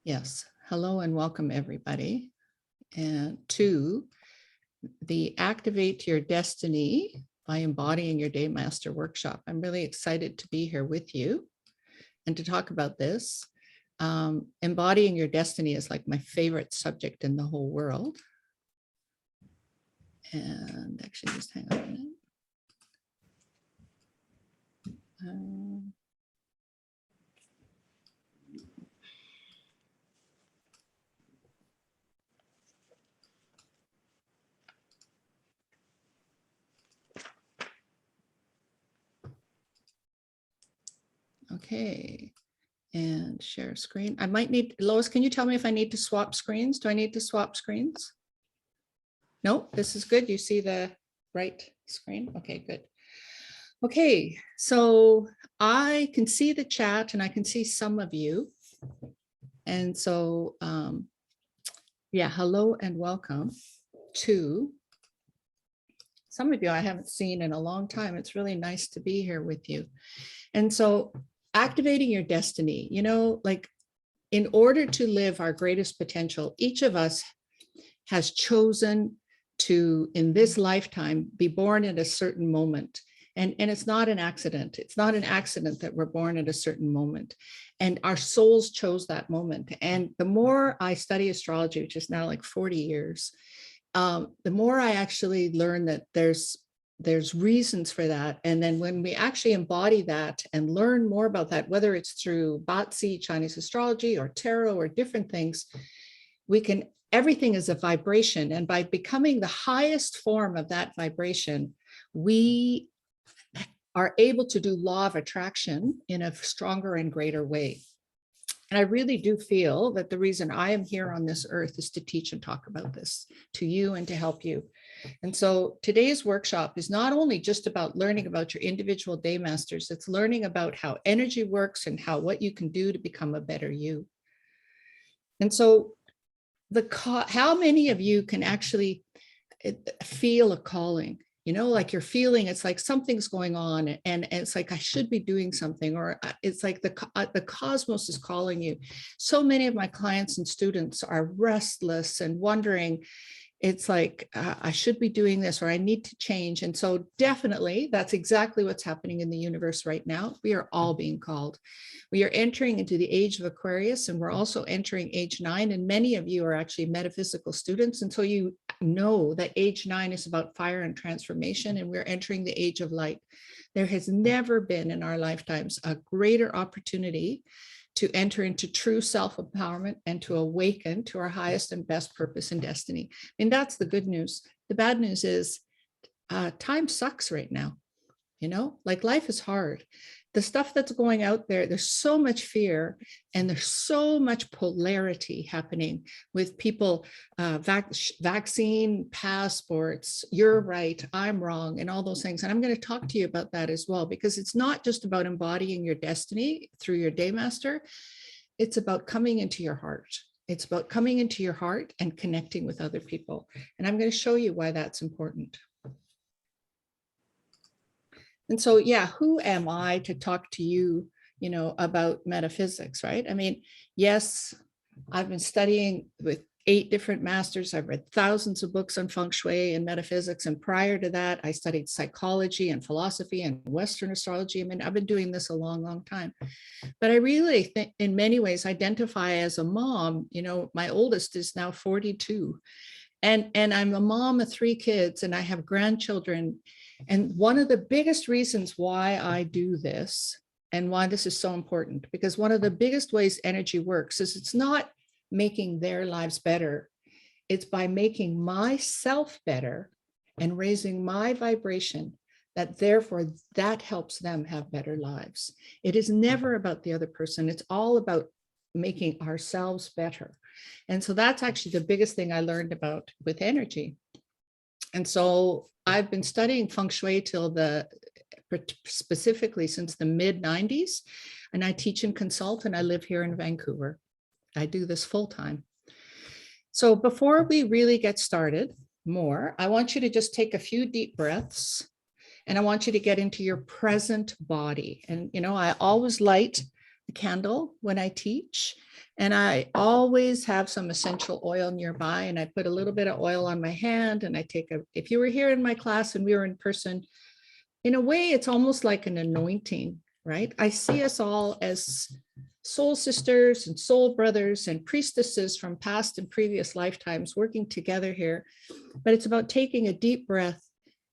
Yes. Hello and welcome everybody. And to the Activate Your Destiny by Embodying Your Day Master workshop. I'm really excited to be here with you and to talk about this. Embodying your destiny is like my favorite subject in the whole world. And actually just hang on a minute. Okay, and share screen. I might need, Lois, can you tell me if I need to swap screens? Do I need to swap screens? No, this is good. You see the right screen? Okay, good. Okay, so I can see the chat and I can see some of you. And so, yeah, hello and welcome to some of you I haven't seen in a long time. It's really nice to be here with you. And so activating your destiny, you know, like in order to live our greatest potential, each of us has chosen to, in this lifetime, be born at a certain moment. And it's not an accident. It's not an accident that we're born at a certain moment. And our souls chose that moment. And the more I study astrology, which is now like 40 years, the more I actually learn that there's reasons for that. And then when we actually embody that and learn more about that, whether it's through Batsi, Chinese astrology, or tarot, or different things, we can, everything is a vibration. And by becoming the highest form of that vibration, we are able to do law of attraction in a stronger and greater way. And I really do feel that the reason I am here on this earth is to teach and talk about this to you and to help you. And so today's workshop is not only just about learning about your individual day masters, it's learning about how energy works and what you can do to become a better you. And so how many of you can actually feel a calling? You know, like you're feeling, it's like something's going on and it's like, I should be doing something, or it's like the cosmos is calling you. So many of my clients and students are restless and wondering, it's like, I should be doing this, or I need to change. And so definitely that's exactly what's happening in the universe right now. We are all being called. We are entering into the age of Aquarius, and we're also entering age 9. And many of you are actually metaphysical students. And so you know that age 9 is about fire and transformation, and we're entering the age of light. There has never been in our lifetimes a greater opportunity to enter into true self-empowerment and to awaken to our highest and best purpose and destiny. And that's the good news. The bad news is time sucks right now. You know, like life is hard. The stuff that's going out there, there's so much fear and there's so much polarity happening with people, vaccine passports, you're right, I'm wrong, and all those things. And I'm going to talk to you about that as well, because it's not just about embodying your destiny through your day master. It's about coming into your heart. It's about coming into your heart and connecting with other people. And I'm going to show you why that's important. And so, yeah, who am I to talk to you, you know, about metaphysics, right? I mean, yes, I've been studying with 8 different masters. I've read thousands of books on Feng Shui and metaphysics. And prior to that, I studied psychology and philosophy and Western astrology. I mean, I've been doing this a long, long time. But I really think in many ways identify as a mom. You know, my oldest is now 42. And I'm a mom of 3 kids, and I have grandchildren. And one of the biggest reasons why I do this and why this is so important, because one of the biggest ways energy works is it's not making their lives better. It's by making myself better and raising my vibration, that therefore that helps them have better lives. It is never about the other person. It's all about making ourselves better. And so that's actually the biggest thing I learned about with energy. And so I've been studying Feng Shui specifically since the mid 90s. And I teach and consult, and I live here in Vancouver. I do this full time. So before we really get started more, I want you to just take a few deep breaths, and I want you to get into your present body. And, you know, I always light a candle when I teach. And I always have some essential oil nearby. And I put a little bit of oil on my hand. And I take if you were here in my class and we were in person, in a way, it's almost like an anointing, right? I see us all as soul sisters and soul brothers and priestesses from past and previous lifetimes working together here. But it's about taking a deep breath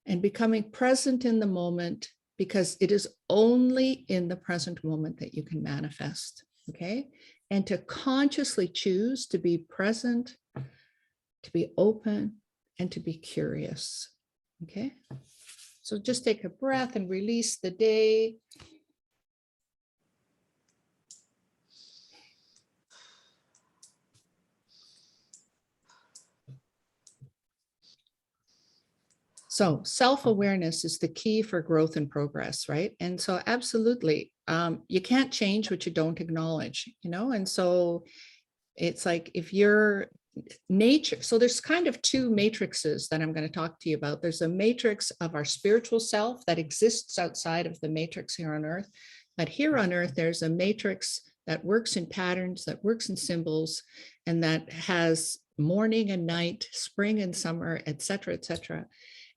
and becoming present in the moment, because it is only in the present moment that you can manifest, okay? And to consciously choose to be present, to be open, and to be curious, okay? So just take a breath and release the day. So self-awareness is the key for growth and progress, right? And so absolutely, you can't change what you don't acknowledge, you know? And so it's like if you're nature, so there's kind of two matrices that I'm going to talk to you about. There's a matrix of our spiritual self that exists outside of the matrix here on earth. But here on earth, there's a matrix that works in patterns, that works in symbols, and that has morning and night, spring and summer, et cetera, et cetera.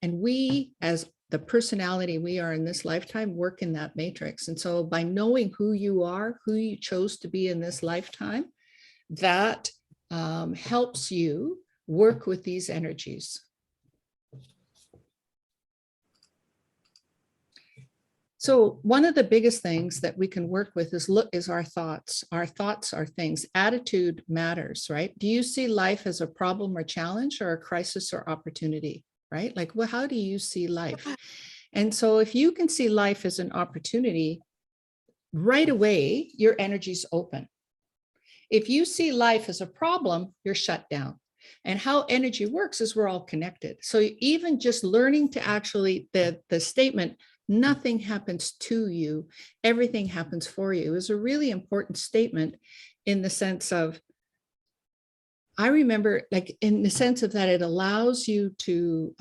And we, as the personality we are in this lifetime, work in that matrix. And so by knowing who you are, who you chose to be in this lifetime, that helps you work with these energies. So one of the biggest things that we can work with is our thoughts. Our thoughts are things. Attitude matters, right? Do you see life as a problem or challenge, or a crisis or opportunity, right? Like, well, how do you see life? And so if you can see life as an opportunity, right away, your energy's open. If you see life as a problem, you're shut down. And how energy works is we're all connected. So even just learning to actually, the statement, nothing happens to you, everything happens for you, is a really important statement, in the sense of, I remember, like, in the sense of that it allows you to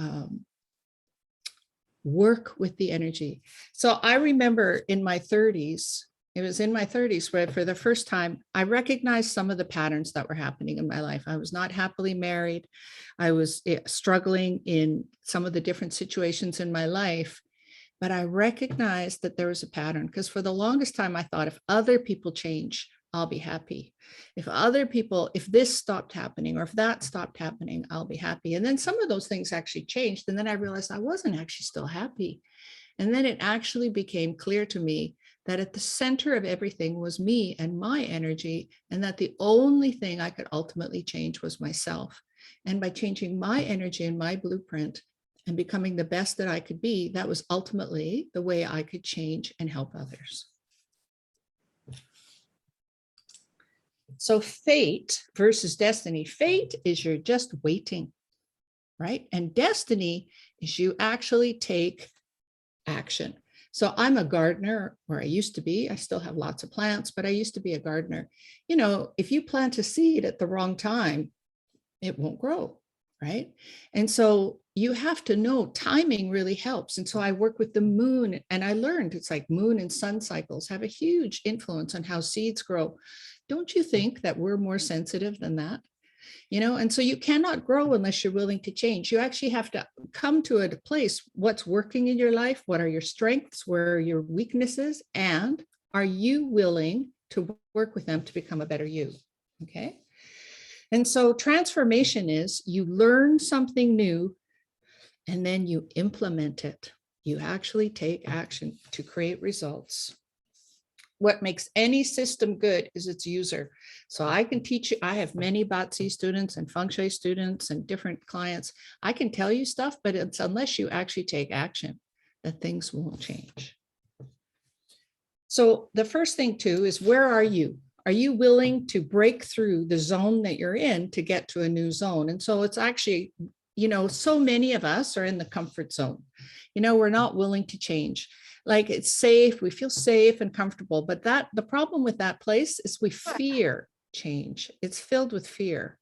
work with the energy. So I remember in my 30s, it was in my 30s where for the first time, I recognized some of the patterns that were happening in my life. I was not happily married. I was struggling in some of the different situations in my life, but I recognized that there was a pattern, because for the longest time, I thought if other people change, I'll be happy. If other people, if this stopped happening, or if that stopped happening, I'll be happy. And then some of those things actually changed. And then I realized I wasn't actually still happy. And then it actually became clear to me that at the center of everything was me and my energy, and that the only thing I could ultimately change was myself. And by changing my energy and my blueprint and becoming the best that I could be, that was ultimately the way I could change and help others. So fate versus destiny. Fate is you're just waiting, right? And destiny is you actually take action. So I'm a gardener, or I used to be. I still have lots of plants, but I used to be a gardener. You know, if you plant a seed at the wrong time, it won't grow, right? And so you have to know timing really helps. And so I work with the moon, and I learned it's like moon and sun cycles have a huge influence on how seeds grow. Don't you think that we're more sensitive than that? You know, and so you cannot grow unless you're willing to change. You actually have to come to a place, what's working in your life, what are your strengths, where are your weaknesses, and are you willing to work with them to become a better you? Okay. And so transformation is you learn something new and then you implement it. You actually take action to create results. What makes any system good is its user. So I can teach you, I have many Batsi students and Feng Shui students and different clients. I can tell you stuff, but it's unless you actually take action that things won't change. So the first thing too is, where are you? Are you willing to break through the zone that you're in to get to a new zone? And so it's actually, you know, so many of us are in the comfort zone. You know, we're not willing to change. Like, it's safe, we feel safe and comfortable, but the problem with that place is we fear change. It's filled with fear.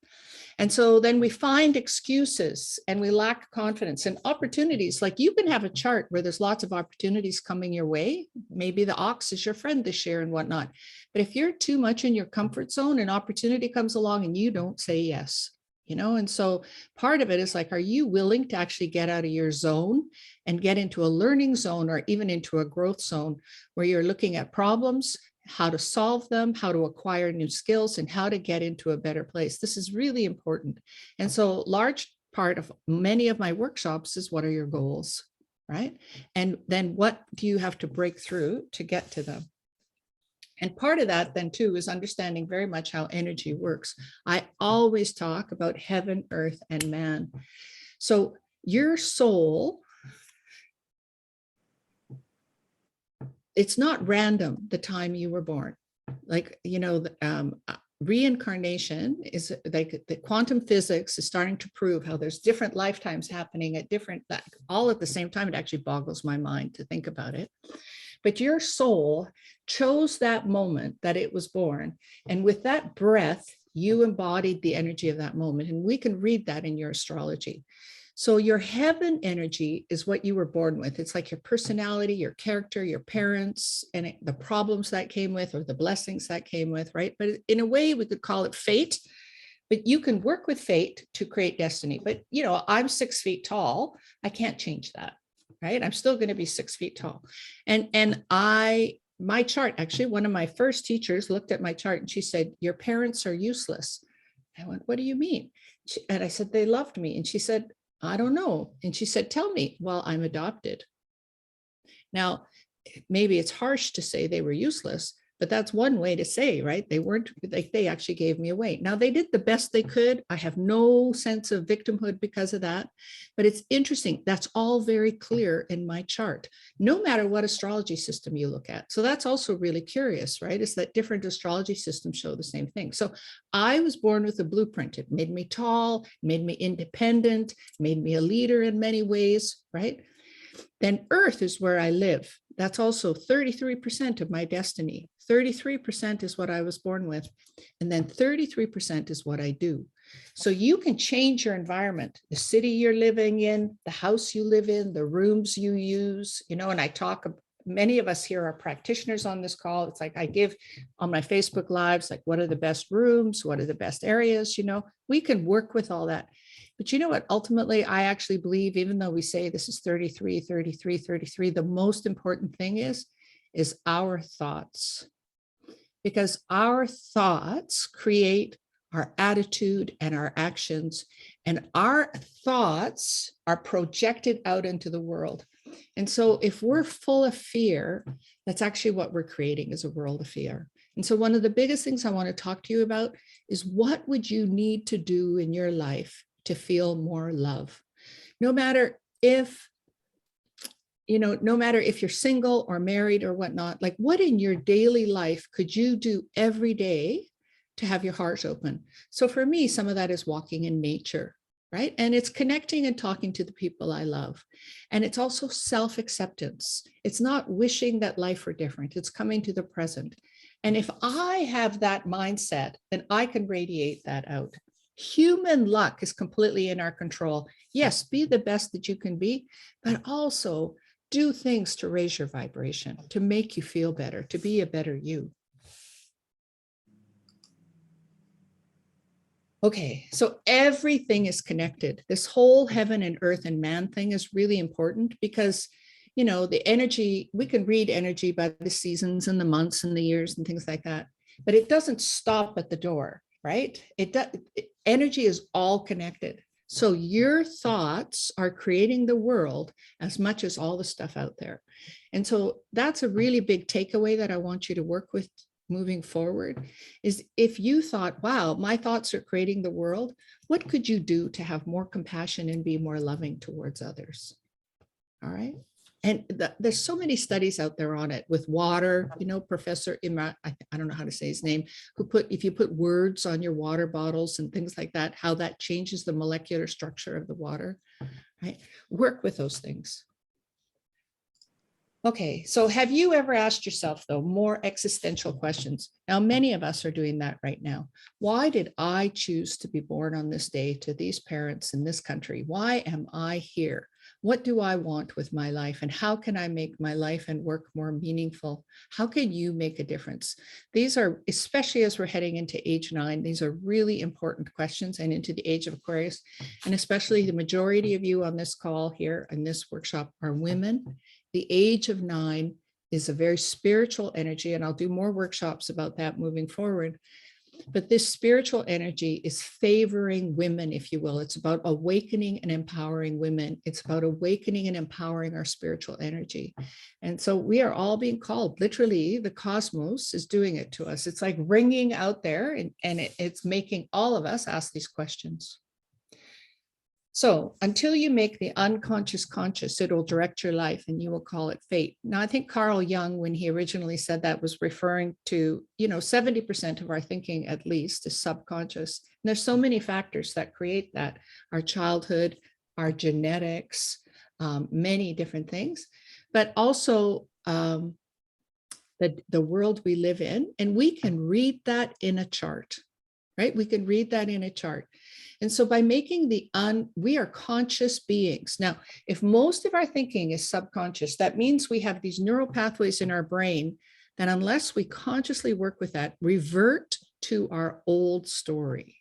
And so then we find excuses and we lack confidence and opportunities. Like you can have a chart where there's lots of opportunities coming your way. Maybe the ox is your friend this year and whatnot. But if you're too much in your comfort zone, an opportunity comes along and you don't say yes, and so part of it is like, are you willing to actually get out of your zone and get into a learning zone or even into a growth zone where you're looking at problems, how to solve them, how to acquire new skills, and how to get into a better place? This is really important. And so large part of many of my workshops is, what are your goals, right? And then what do you have to break through to get to them? And part of that then too is understanding very much how energy works. I always talk about heaven, earth, and man. So your soul, it's not random the time you were born. Like, reincarnation is like the quantum physics is starting to prove how there's different lifetimes happening at different, all at the same time. It actually boggles my mind to think about it. But your soul chose that moment that it was born. And with that breath, you embodied the energy of that moment. And we can read that in your astrology. So your heaven energy is what you were born with. It's like your personality, your character, your parents, and the problems that came with, or the blessings that came with, right? But in a way, we could call it fate. But you can work with fate to create destiny. But, I'm 6 feet tall. I can't change that. Right? I'm still going to be 6 feet tall. And my chart, actually, one of my first teachers looked at my chart and she said, your parents are useless. I went, what do you mean? And I said, they loved me. And she said, I don't know. And she said, tell me. Well, I'm adopted. Now, maybe it's harsh to say they were useless, but that's one way to say, right? They weren't, like, they actually gave me away. Now, they did the best they could. I have no sense of victimhood because of that, but it's interesting. That's all very clear in my chart, no matter what astrology system you look at. So that's also really curious, right? Is that different astrology systems show the same thing. So I was born with a blueprint. It made me tall, made me independent, made me a leader in many ways, right? Then Earth is where I live. That's also 33% of my destiny. 33% is what I was born with. And then 33% is what I do. So you can change your environment, the city you're living in, the house you live in, the rooms you use, and I talk, many of us here are practitioners on this call. It's like I give on my Facebook lives, like, what are the best rooms? What are the best areas? We can work with all that. But you know what? Ultimately, I actually believe, even though we say this is 33, 33, 33, the most important thing is our thoughts. Because our thoughts create our attitude and our actions, and our thoughts are projected out into the world. And so if we're full of fear, that's actually what we're creating, is a world of fear. And so one of the biggest things I want to talk to you about is, what would you need to do in your life to feel more love? No matter if you're single or married or whatnot, like, what in your daily life could you do every day to have your heart open? So for me, some of that is walking in nature, right? And it's connecting and talking to the people I love. And it's also self-acceptance. It's not wishing that life were different. It's coming to the present. And if I have that mindset, then I can radiate that out. Human luck is completely in our control. Yes, be the best that you can be, but also do things to raise your vibration, to make you feel better, to be a better you. Okay, so everything is connected. This whole heaven and earth and man thing is really important, because the energy, we can read energy by the seasons and the months and the years and things like that, but it doesn't stop at the door, right? Energy is all connected. So your thoughts are creating the world as much as all the stuff out there. And so that's a really big takeaway that I want you to work with moving forward, is if you thought, wow, my thoughts are creating the world, what could you do to have more compassion and be more loving towards others? All right. And there's so many studies out there on it with water, Professor Imra, I don't know how to say his name, if you put words on your water bottles and things like that, how that changes the molecular structure of the water, right? Work with those things. Okay, so have you ever asked yourself, though, more existential questions? Now, many of us are doing that right now. Why did I choose to be born on this day to these parents in this country? Why am I here? What do I want with my life? And how can I make my life and work more meaningful? How can you make a difference? These are, especially as we're heading into age 9, these are really important questions, and into the age of Aquarius. And especially the majority of you on this call here in this workshop are women. The age of 9 is a very spiritual energy, and I'll do more workshops about that moving forward. But this spiritual energy is favoring women, if you will. It's about awakening and empowering women. It's about awakening and empowering our spiritual energy. And so we are all being called. Literally, the cosmos is doing it to us. It's like ringing out there, and it's making all of us ask these questions. So until you make the unconscious conscious, it'll direct your life and you will call it fate. Now, I think Carl Jung, when he originally said that, was referring to, 70% of our thinking at least is subconscious. And there's so many factors that create that: our childhood, our genetics, many different things, but also the world we live in. And we can read that in a chart, right? We can read that in a chart. And so by making we are conscious beings. Now, if most of our thinking is subconscious, that means we have these neural pathways in our brain that, unless we consciously work with that, revert to our old story,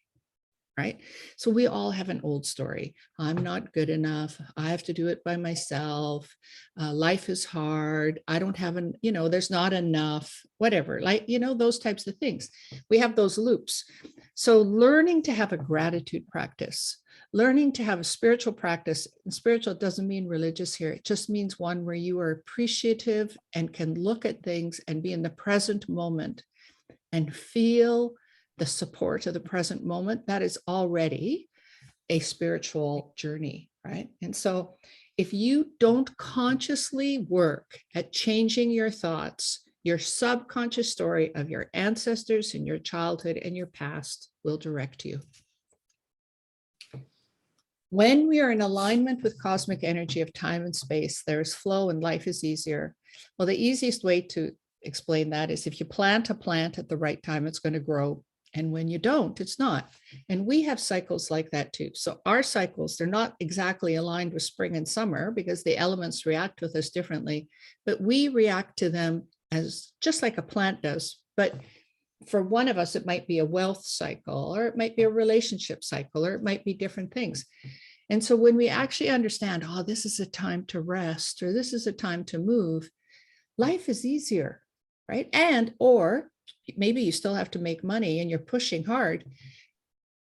right? So we all have an old story. I'm not good enough. I have to do it by myself. Life is hard. I don't have there's not enough, whatever, those types of things. We have those loops. So learning to have a gratitude practice, learning to have a spiritual practice, and spiritual doesn't mean religious here. It just means one where you are appreciative and can look at things and be in the present moment and feel the support of the present moment. That is already a spiritual journey, right? And so if you don't consciously work at changing your thoughts, your subconscious story of your ancestors and your childhood and your past will direct you. When we are in alignment with cosmic energy of time and space, there is flow and life is easier. Well, the easiest way to explain that is, if you plant a plant at the right time, it's going to grow. And when you don't, it's not. And we have cycles like that too. So our cycles, they're not exactly aligned with spring and summer because the elements react with us differently, but we react to them as just like a plant does. But for one of us, it might be a wealth cycle, or it might be a relationship cycle, or it might be different things. And so when we actually understand, oh, this is a time to rest, or this is a time to move, life is easier, right? Or maybe you still have to make money and you're pushing hard,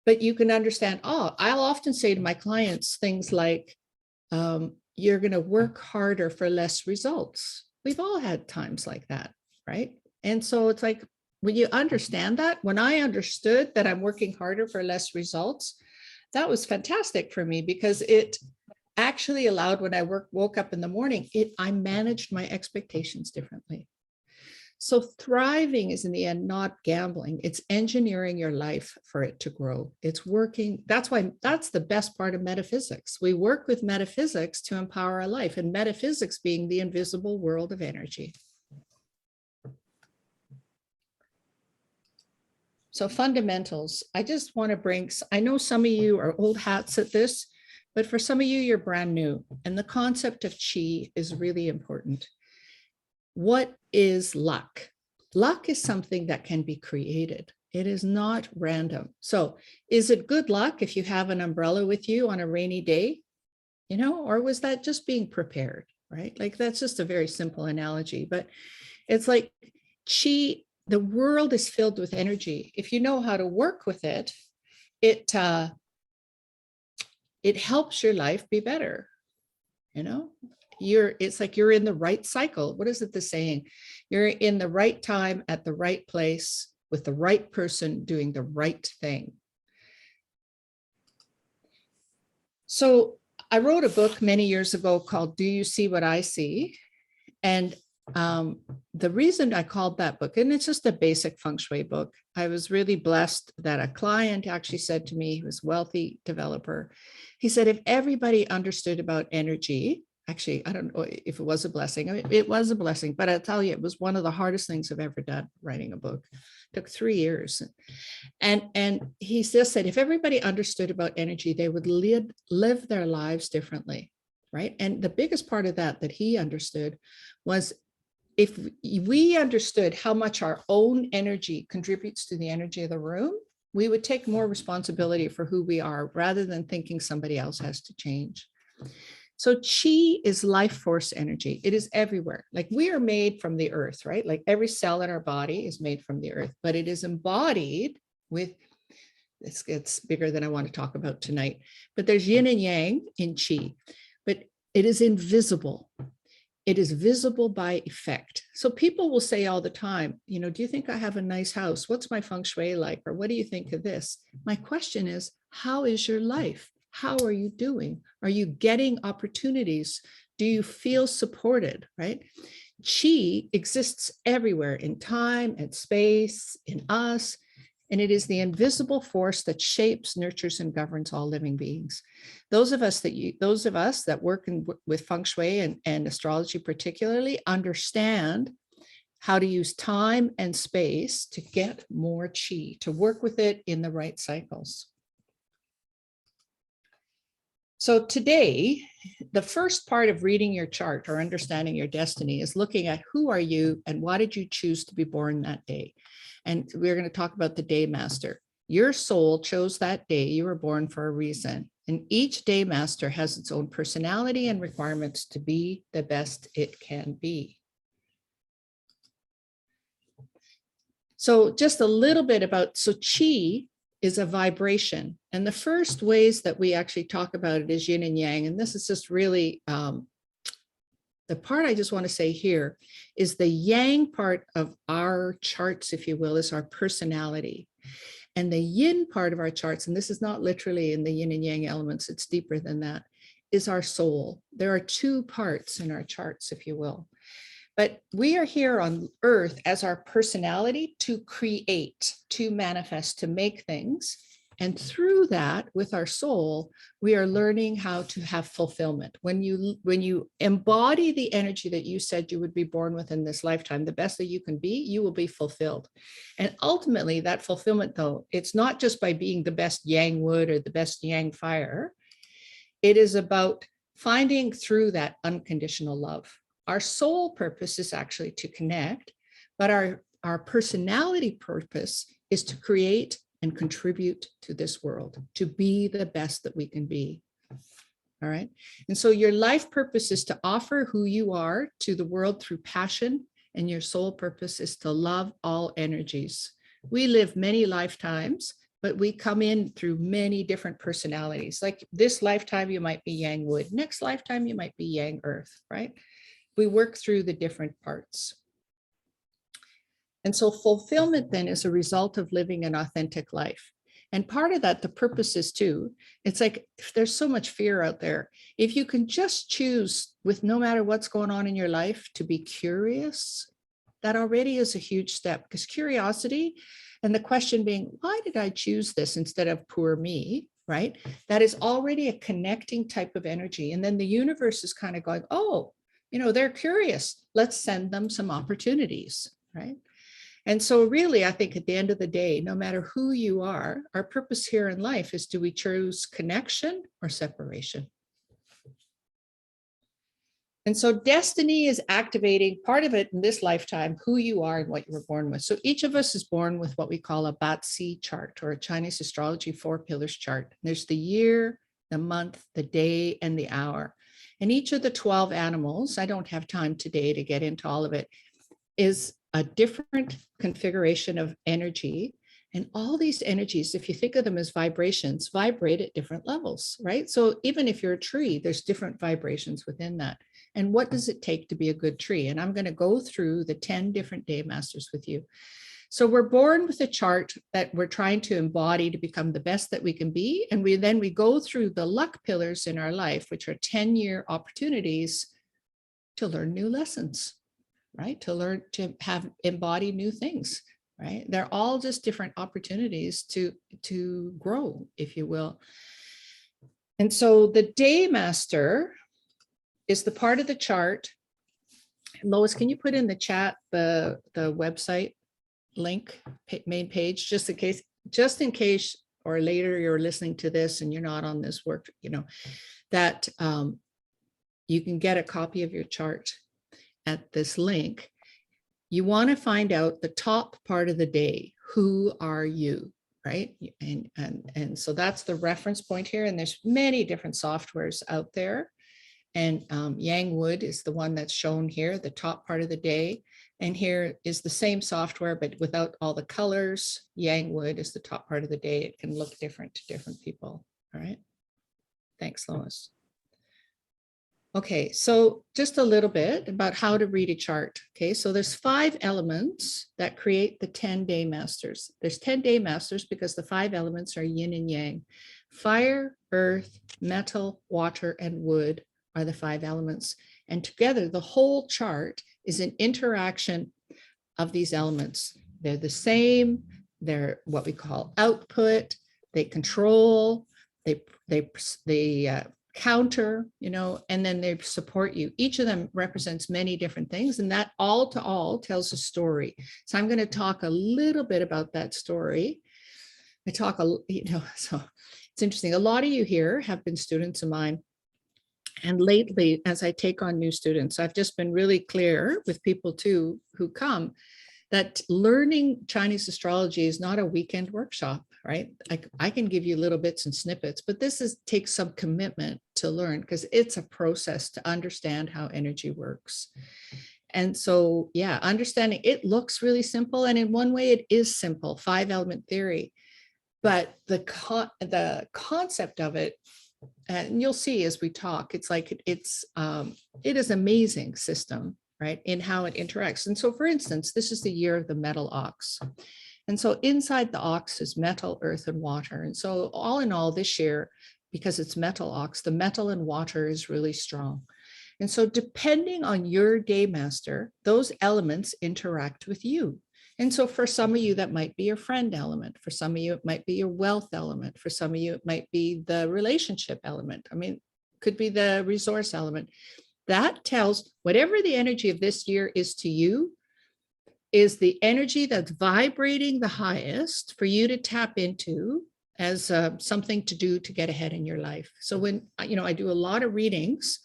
but you can understand, oh, I'll often say to my clients things like, you're going to work harder for less results. We've all had times like that, right? And so it's like, when you understand that, when I understood that I'm working harder for less results, that was fantastic for me, because it actually allowed, when I woke up in the morning, I managed my expectations differently. So thriving is, in the end, not gambling. It's engineering your life for it to grow. It's working. That's the best part of metaphysics. We work with metaphysics to empower our life, and metaphysics being the invisible world of energy. So fundamentals, I just want to bring, I know some of you are old hats at this, but for some of you, you're brand new. And the concept of chi is really important. What is luck? Luck is something that can be created. It is not random. So is it good luck if you have an umbrella with you on a rainy day? Or was that just being prepared, right? Like, that's just a very simple analogy, but it's like chi. The world is filled with energy. If you know how to work with it, it helps your life be better. It's like you're in the right cycle. What is it, the saying? You're in the right time at the right place with the right person doing the right thing. So I wrote a book many years ago called Do You See What I See? And the reason I called that book, and it's just a basic feng shui book, I was really blessed that a client actually said to me, he was a wealthy developer. He said, if everybody understood about energy, Actually, I don't know if it was a blessing. I mean, it was a blessing, but I'll tell you, it was one of the hardest things I've ever done, writing a book. It took 3 years. And he just said, if everybody understood about energy, they would live their lives differently, right? And the biggest part of that he understood was, if we understood how much our own energy contributes to the energy of the room, we would take more responsibility for who we are rather than thinking somebody else has to change. So chi is life force energy. It is everywhere. Like, we are made from the earth, right? Like, every cell in our body is made from the earth, but it is embodied with, this gets bigger than I want to talk about tonight, but there's yin and yang in chi, but it is invisible. It is visible by effect. So people will say all the time, you know, do you think I have a nice house? What's my feng shui like? Or what do you think of this? My question is, how is your life? How are you doing? Are you getting opportunities? Do you feel supported, right? Chi exists everywhere, in time and space, in us. And it is the invisible force that shapes, nurtures, and governs all living beings. Those of us that work with feng shui and astrology particularly understand how to use time and space to get more chi, to work with it in the right cycles. So today, the first part of reading your chart or understanding your destiny is looking at who are you and why did you choose to be born that day? And we're going to talk about the day master. Your soul chose that day. You were born for a reason. And each day master has its own personality and requirements to be the best it can be. So just a little bit about, so chi is a vibration. And the first ways that we actually talk about it is yin and yang. And this is just really, the part I just want to say here is the yang part of our charts, if you will, is our personality. And the yin part of our charts, and this is not literally in the yin and yang elements, it's deeper than that, is our soul. There are 2 parts in our charts, if you will. But we are here on earth as our personality to create, to manifest, to make things. And through that, with our soul, we are learning how to have fulfillment. When you embody the energy that you said you would be born with in this lifetime, the best that you can be, you will be fulfilled. And ultimately, that fulfillment, though, it's not just by being the best yang wood or the best yang fire. It is about finding through that unconditional love. Our soul purpose is actually to connect, but our personality purpose is to create and contribute to this world, to be the best that we can be. All right. And so your life purpose is to offer who you are to the world through passion, and your soul purpose is to love all energies. We live many lifetimes, but we come in through many different personalities. Like this lifetime, you might be yang wood. Next lifetime, you might be yang earth, right? We work through the different parts. And so fulfillment then is a result of living an authentic life. And part of that, the purpose is too, it's like, there's so much fear out there. If you can just choose, with no matter what's going on in your life, to be curious, that already is a huge step, because curiosity and the question being, why did I choose this instead of poor me, right? That is already a connecting type of energy. And then the universe is kind of going, oh, you know, they're curious. Let's send them some opportunities, right? And so really, I think at the end of the day, no matter who you are, our purpose here in life is, do we choose connection or separation? And so destiny is activating part of it in this lifetime, who you are and what you were born with. So each of us is born with what we call a Batsi chart, or a Chinese astrology 4 pillars chart. There's the year, the month, the day, and the hour. And each of the 12 animals, I don't have time today to get into all of it, is a different configuration of energy. And all these energies, if you think of them as vibrations, vibrate at different levels, right? So even if you're a tree, there's different vibrations within that. And what does it take to be a good tree? And I'm going to go through the 10 different day masters with you. So we're born with a chart that we're trying to embody to become the best that we can be. And we go through the luck pillars in our life, which are 10-year opportunities to learn new lessons, right? To learn to embody new things, right? They're all just different opportunities to grow, if you will. And so the day master is the part of the chart. Lois, can you put in the chat the website link, main page, just in case, or later you're listening to this and you're not on this work, that you can get a copy of your chart at this link. You want to find out the top part of the day. Who are you? Right? And so that's the reference point here. And there's many different softwares out there. And Yang Wood is the one that's shown here, the top part of the day. And here is the same software, but without all the colors. Yang Wood is the top part of the day. It can look different to different people. All right. Thanks, Lois. Okay, so just a little bit about how to read a chart. Okay, so there's 5 elements that create the 10-day masters. There's 10-day masters because the 5 elements are yin and yang. Fire, earth, metal, water, and wood are the 5 elements. And together, the whole chart is an interaction of these elements. They're the same. They're what we call output. They control. They counter, and then they support you. Each of them represents many different things, and that all to all tells a story. So I'm going to talk a little bit about that story. So it's interesting. A lot of you here have been students of mine. And lately, as I take on new students, I've just been really clear with people too who come that learning Chinese astrology is not a weekend workshop, right? I can give you little bits and snippets, but this takes some commitment to learn because it's a process to understand how energy works. And so, yeah, understanding it looks really simple. And in one way it is simple, 5-element theory, but the concept of it, and you'll see as we talk, it's like it is amazing system, right, in how it interacts. And so, for instance, this is the year of the metal ox. And so inside the ox is metal, earth, and water. And so all in all this year, because it's metal ox, the metal and water is really strong. And so depending on your day master, those elements interact with you. And so for some of you, that might be your friend element. For some of you, it might be your wealth element. For some of you, it might be the relationship element. I mean, could be the resource element. That tells whatever the energy of this year is to you, is the energy that's vibrating the highest for you to tap into as something to do to get ahead in your life. So when, I do a lot of readings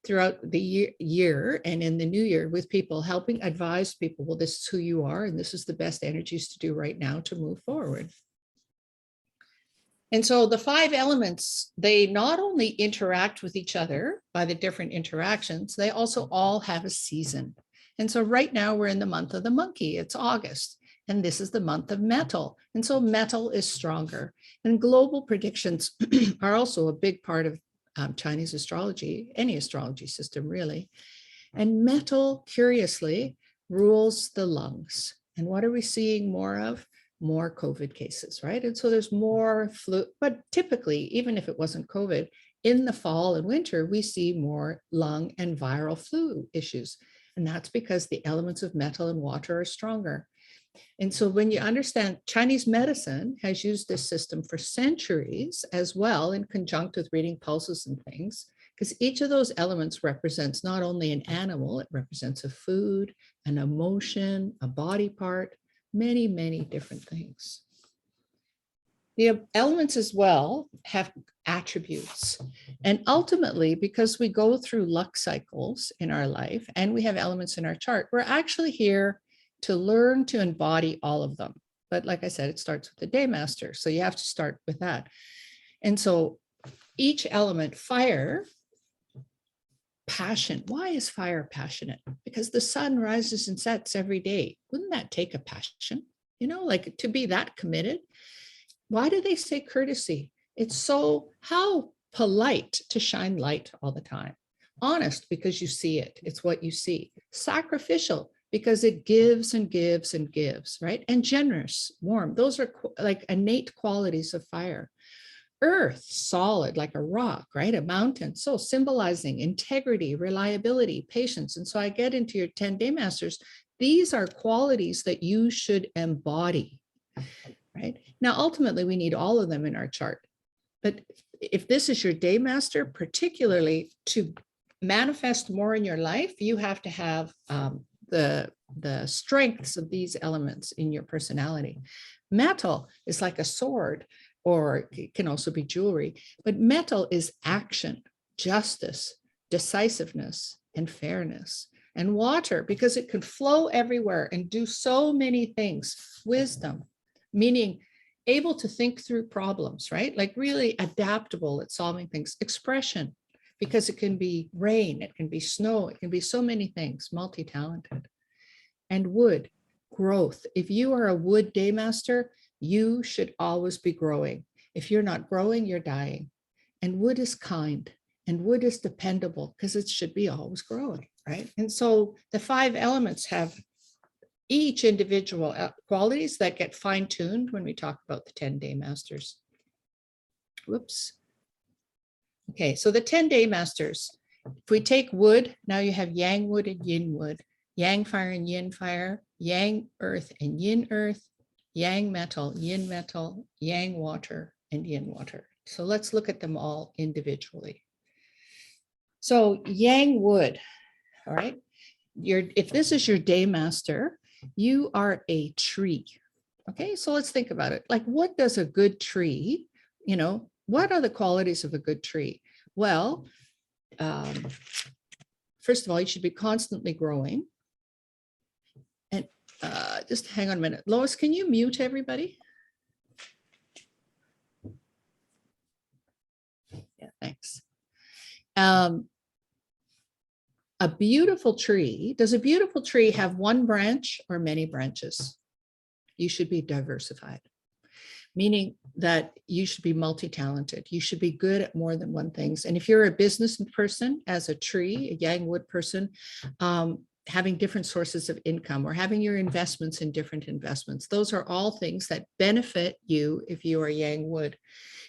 throughout the year and in the new year with people, helping advise people, well, this is who you are, and this is the best energies to do right now to move forward. And so the 5 elements, they not only interact with each other by the different interactions, they also all have a season. And so right now we're in the month of the monkey. It's August, and this is the month of metal. And so metal is stronger. And global predictions are also a big part of Chinese astrology, any astrology system really. And metal, curiously, rules the lungs. And what are we seeing more of? More COVID cases, right? And so there's more flu, but typically, even if it wasn't COVID, in the fall and winter, we see more lung and viral flu issues. And that's because the elements of metal and water are stronger. And so when you understand, Chinese medicine has used this system for centuries as well, in conjunct with reading pulses and things, because each of those elements represents not only an animal, it represents a food, an emotion, a body part, many, many different things. The elements as well have attributes. And ultimately, because we go through luck cycles in our life and we have elements in our chart, we're actually here to learn to embody all of them. But like I said, it starts with the day master. So you have to start with that. And so each element, fire, passion. Why is fire passionate? Because the sun rises and sets every day. Wouldn't that take a passion? Like to be that committed. Why do they say courtesy? It's so, how polite to shine light all the time. Honest, because you see it. It's what you see. Sacrificial, because it gives and gives and gives, right? And generous, warm. Those are like innate qualities of fire. Earth, solid, like a rock, right? A mountain. So symbolizing integrity, reliability, patience. And so I get into your 10-day masters. These are qualities that you should embody, right? Now, ultimately, we need all of them in our chart. But if this is your day master, particularly to manifest more in your life, you have to have the strengths of these elements in your personality. Metal is like a sword, or it can also be jewelry, but metal is action, justice, decisiveness, and fairness. And water, because it can flow everywhere and do so many things. Wisdom, meaning able to think through problems, right? Like really adaptable at solving things. Expression, because it can be rain, it can be snow, it can be so many things, multi-talented. And wood, growth. If you are a wood day master, you should always be growing. If you're not growing, you're dying. And wood is kind, and wood is dependable because it should be always growing, right? And so the 5 elements have each individual qualities that get fine-tuned when we talk about the 10-day masters. Whoops. Okay, so the 10-day masters, if we take wood, now you have yang wood and yin wood, yang fire and yin fire, yang earth and yin earth, yang metal, yang water, and yin water. So let's look at them all individually. So yang wood, all right, if this is your day master, you are a tree. Okay, so let's think about it. Like, what does a good tree, what are the qualities of a good tree? Well, first of all, you should be constantly growing. And just hang on a minute. Lois, can you mute everybody? Yeah, thanks. A beautiful tree, does a beautiful tree have one branch or many branches? You should be diversified, meaning that you should be multi-talented. You should be good at more than one thing. And if you're a business person, as a tree, a yang wood person, having different sources of income or having your investments in different investments, those are all things that benefit you if you are yang wood.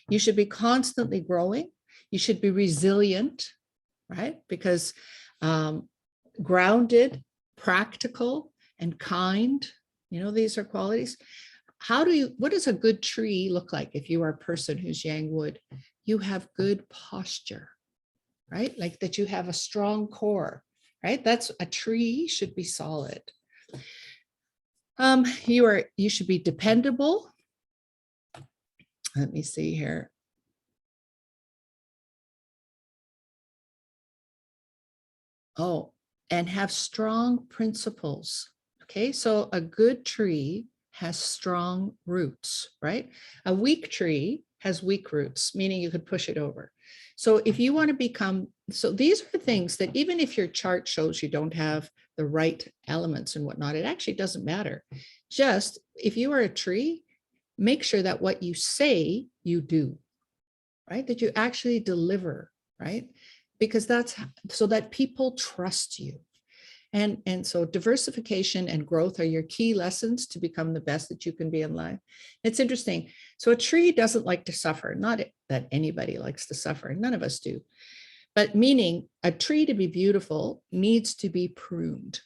You should be constantly growing. You should be resilient, right? Because grounded, practical, and kind, these are qualities. What does a good tree look like if you are a person who's yang wood? You have good posture, right? Like that you have a strong core, right? That's a tree should be solid. You should be dependable. Let me see here. Oh, and have strong principles. Okay, so a good tree has strong roots, right? A weak tree has weak roots, meaning you could push it over. So if you want to become, so these are things that even if your chart shows you don't have the right elements and whatnot, it actually doesn't matter. Just if you are a tree, make sure that what you say you do, right? That you actually deliver, right? Because that's so that people trust you. And so diversification and growth are your key lessons to become the best that you can be in life. It's interesting. So a tree doesn't like to suffer. Not that anybody likes to suffer. None of us do. But meaning a tree to be beautiful needs to be pruned,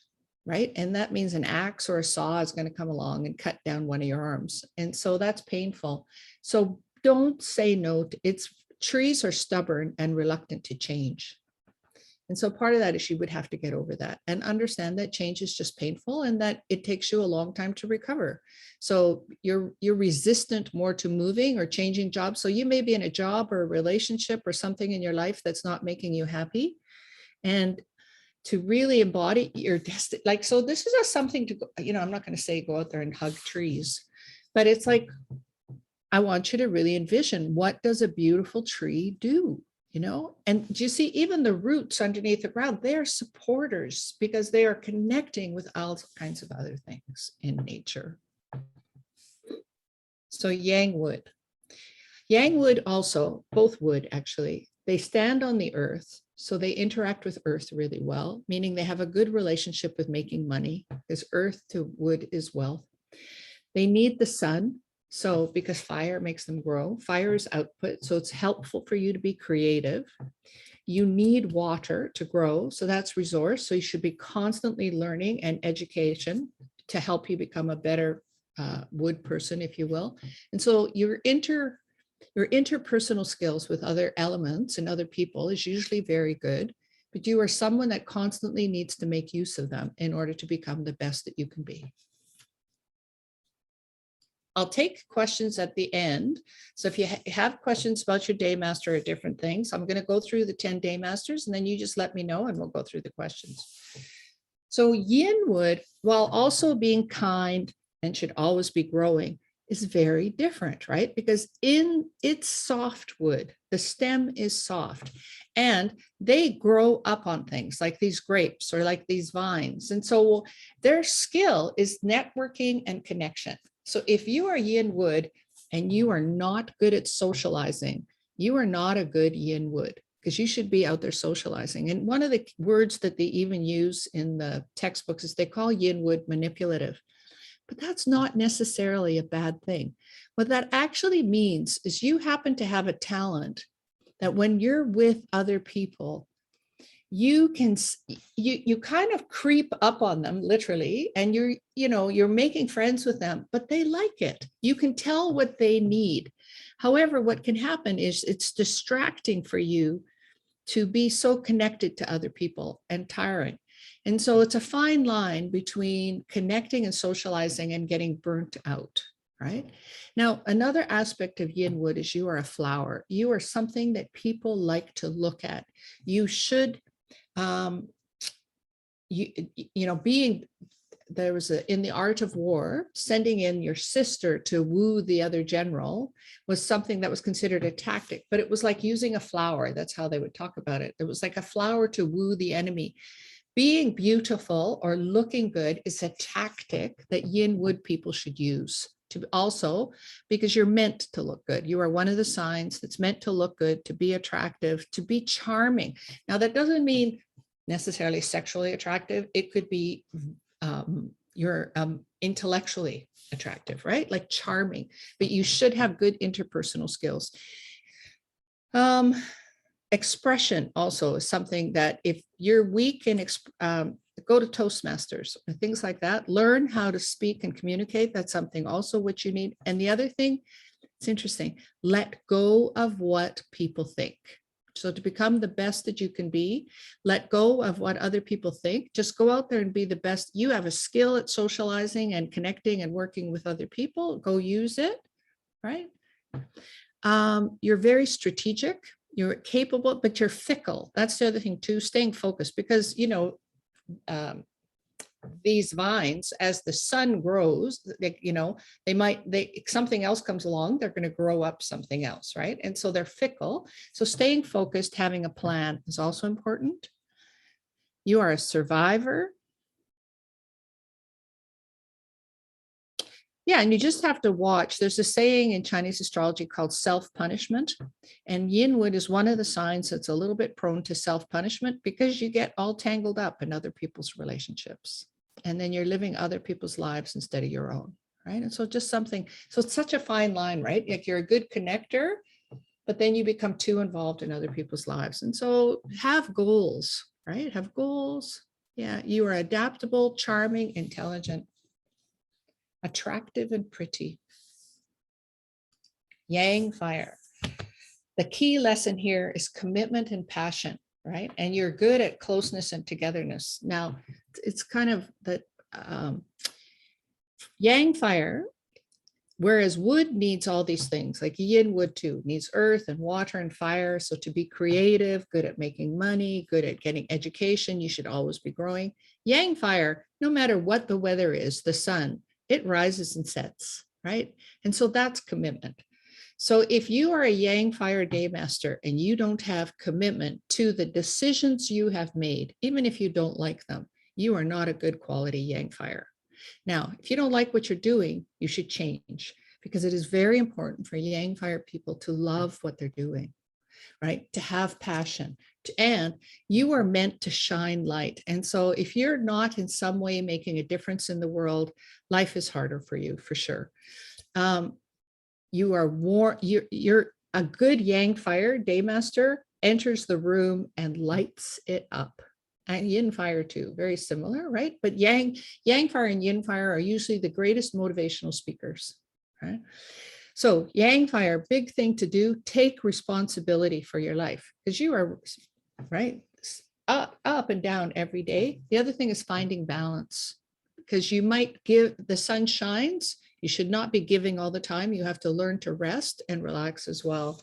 right? And that means an axe or a saw is going to come along and cut down one of your arms. And so that's painful. So don't say no to it's. Trees are stubborn and reluctant to change. And so part of that is you would have to get over that and understand that change is just painful and that it takes you a long time to recover. So you're resistant more to moving or changing jobs. So you may be in a job or a relationship or something in your life that's not making you happy. And to really embody your destiny, like, so this is just something to, I'm not going to say go out there and hug trees, but it's like, I want you to really envision, what does a beautiful tree do? And do you see even the roots underneath the ground, they're supporters because they are connecting with all kinds of other things in nature. So yang wood. Yang wood also, both wood actually, they stand on the earth. So they interact with earth really well, meaning they have a good relationship with making money because earth to wood is wealth. They need the sun. So because fire makes them grow, fire is output. So it's helpful for you to be creative. You need water to grow. So that's resource. So you should be constantly learning and education to help you become a better wood person, if you will. And so your interpersonal skills with other elements and other people is usually very good. but you are someone that constantly needs to make use of them in order to become the best that you can be. I'll take questions at the end. So if you have questions about your day master or different things, I'm going to go through the 10 day masters, and then you just let me know and we'll go through the questions. So yin wood, while also being kind and should always be growing, is very different, right? Because in its soft wood, the stem is soft and they grow up on things like these grapes or like these vines. And so their skill is networking and connection. So if you are yin wood and you are not good at socializing, you are not a good yin wood, because you should be out there socializing. And one of the words that they even use in the textbooks is they call yin wood manipulative. But that's not necessarily a bad thing. What that actually means is you happen to have a talent that when you're with other people, you can, you kind of creep up on them literally, and you're making friends with them, but they like it. You can tell what they need. However, what can happen is it's distracting for you to be so connected to other people and tiring. And so it's a fine line between connecting and socializing and getting burnt out, right? Now, another aspect of yin wood is you are a flower. You are something that people like to look at. You should, there was in the art of war, sending in your sister to woo the other general was something that was considered a tactic, but it was like using a flower. That's how they would talk about it. It was like a flower to woo the enemy. Being beautiful or looking good is a tactic that yin wood people should use to also, because you're meant to look good. You are one of the signs that's meant to look good, to be attractive, to be charming. Now, that doesn't mean necessarily sexually attractive. It could be you're intellectually attractive, right? Like charming, but you should have good interpersonal skills. Expression also is something that if you're weak in, go to Toastmasters or things like that, learn how to speak and communicate. That's something also which you need. And the other thing, it's interesting, let go of what people think. So to become the best that you can be, let go of what other people think. Just go out there and be the best. You have a skill at socializing and connecting and working with other people. Go use it, right? You're very strategic. You're capable, but you're fickle. That's the other thing too, staying focused, because, these vines, as the sun grows, something else comes along, they're going to grow up something else, right? And so they're fickle. So staying focused, having a plan is also important. You are a survivor. Yeah, and you just have to watch. There's a saying in Chinese astrology called self-punishment. And yin wood is one of the signs that's a little bit prone to self-punishment, because you get all tangled up in other people's relationships. And then you're living other people's lives instead of your own, right? And so just something, so it's such a fine line, right? Like you're a good connector, but then you become too involved in other people's lives. And so have goals, right? Have goals. Yeah, you are adaptable, charming, intelligent, attractive, and pretty. Yang fire. The key lesson here is commitment and passion, right? And you're good at closeness and togetherness. Now, it's kind of the yang fire, whereas wood needs all these things, like yin wood too, needs earth and water and fire. So to be creative, good at making money, good at getting education, you should always be growing. Yang fire, no matter what the weather is, the sun, it rises and sets, right? And so that's commitment. So if you are a yang fire day master and you don't have commitment to the decisions you have made, even if you don't like them, you are not a good quality yang fire. Now, if you don't like what you're doing, you should change, because it is very important for yang fire people to love what they're doing, right? To have passion, and you are meant to shine light. And so if you're not in some way making a difference in the world, life is harder for you, for sure. You are warm, you're a good yang fire day master enters the room and lights it up. And yin fire too, very similar, right? But yang fire and yin fire are usually the greatest motivational speakers, right? So yang fire, big thing to do, take responsibility for your life, because you are, right? up and down every day. The other thing is finding balance, because you might give, the sun shines, you should not be giving all the time. You have to learn to rest and relax as well.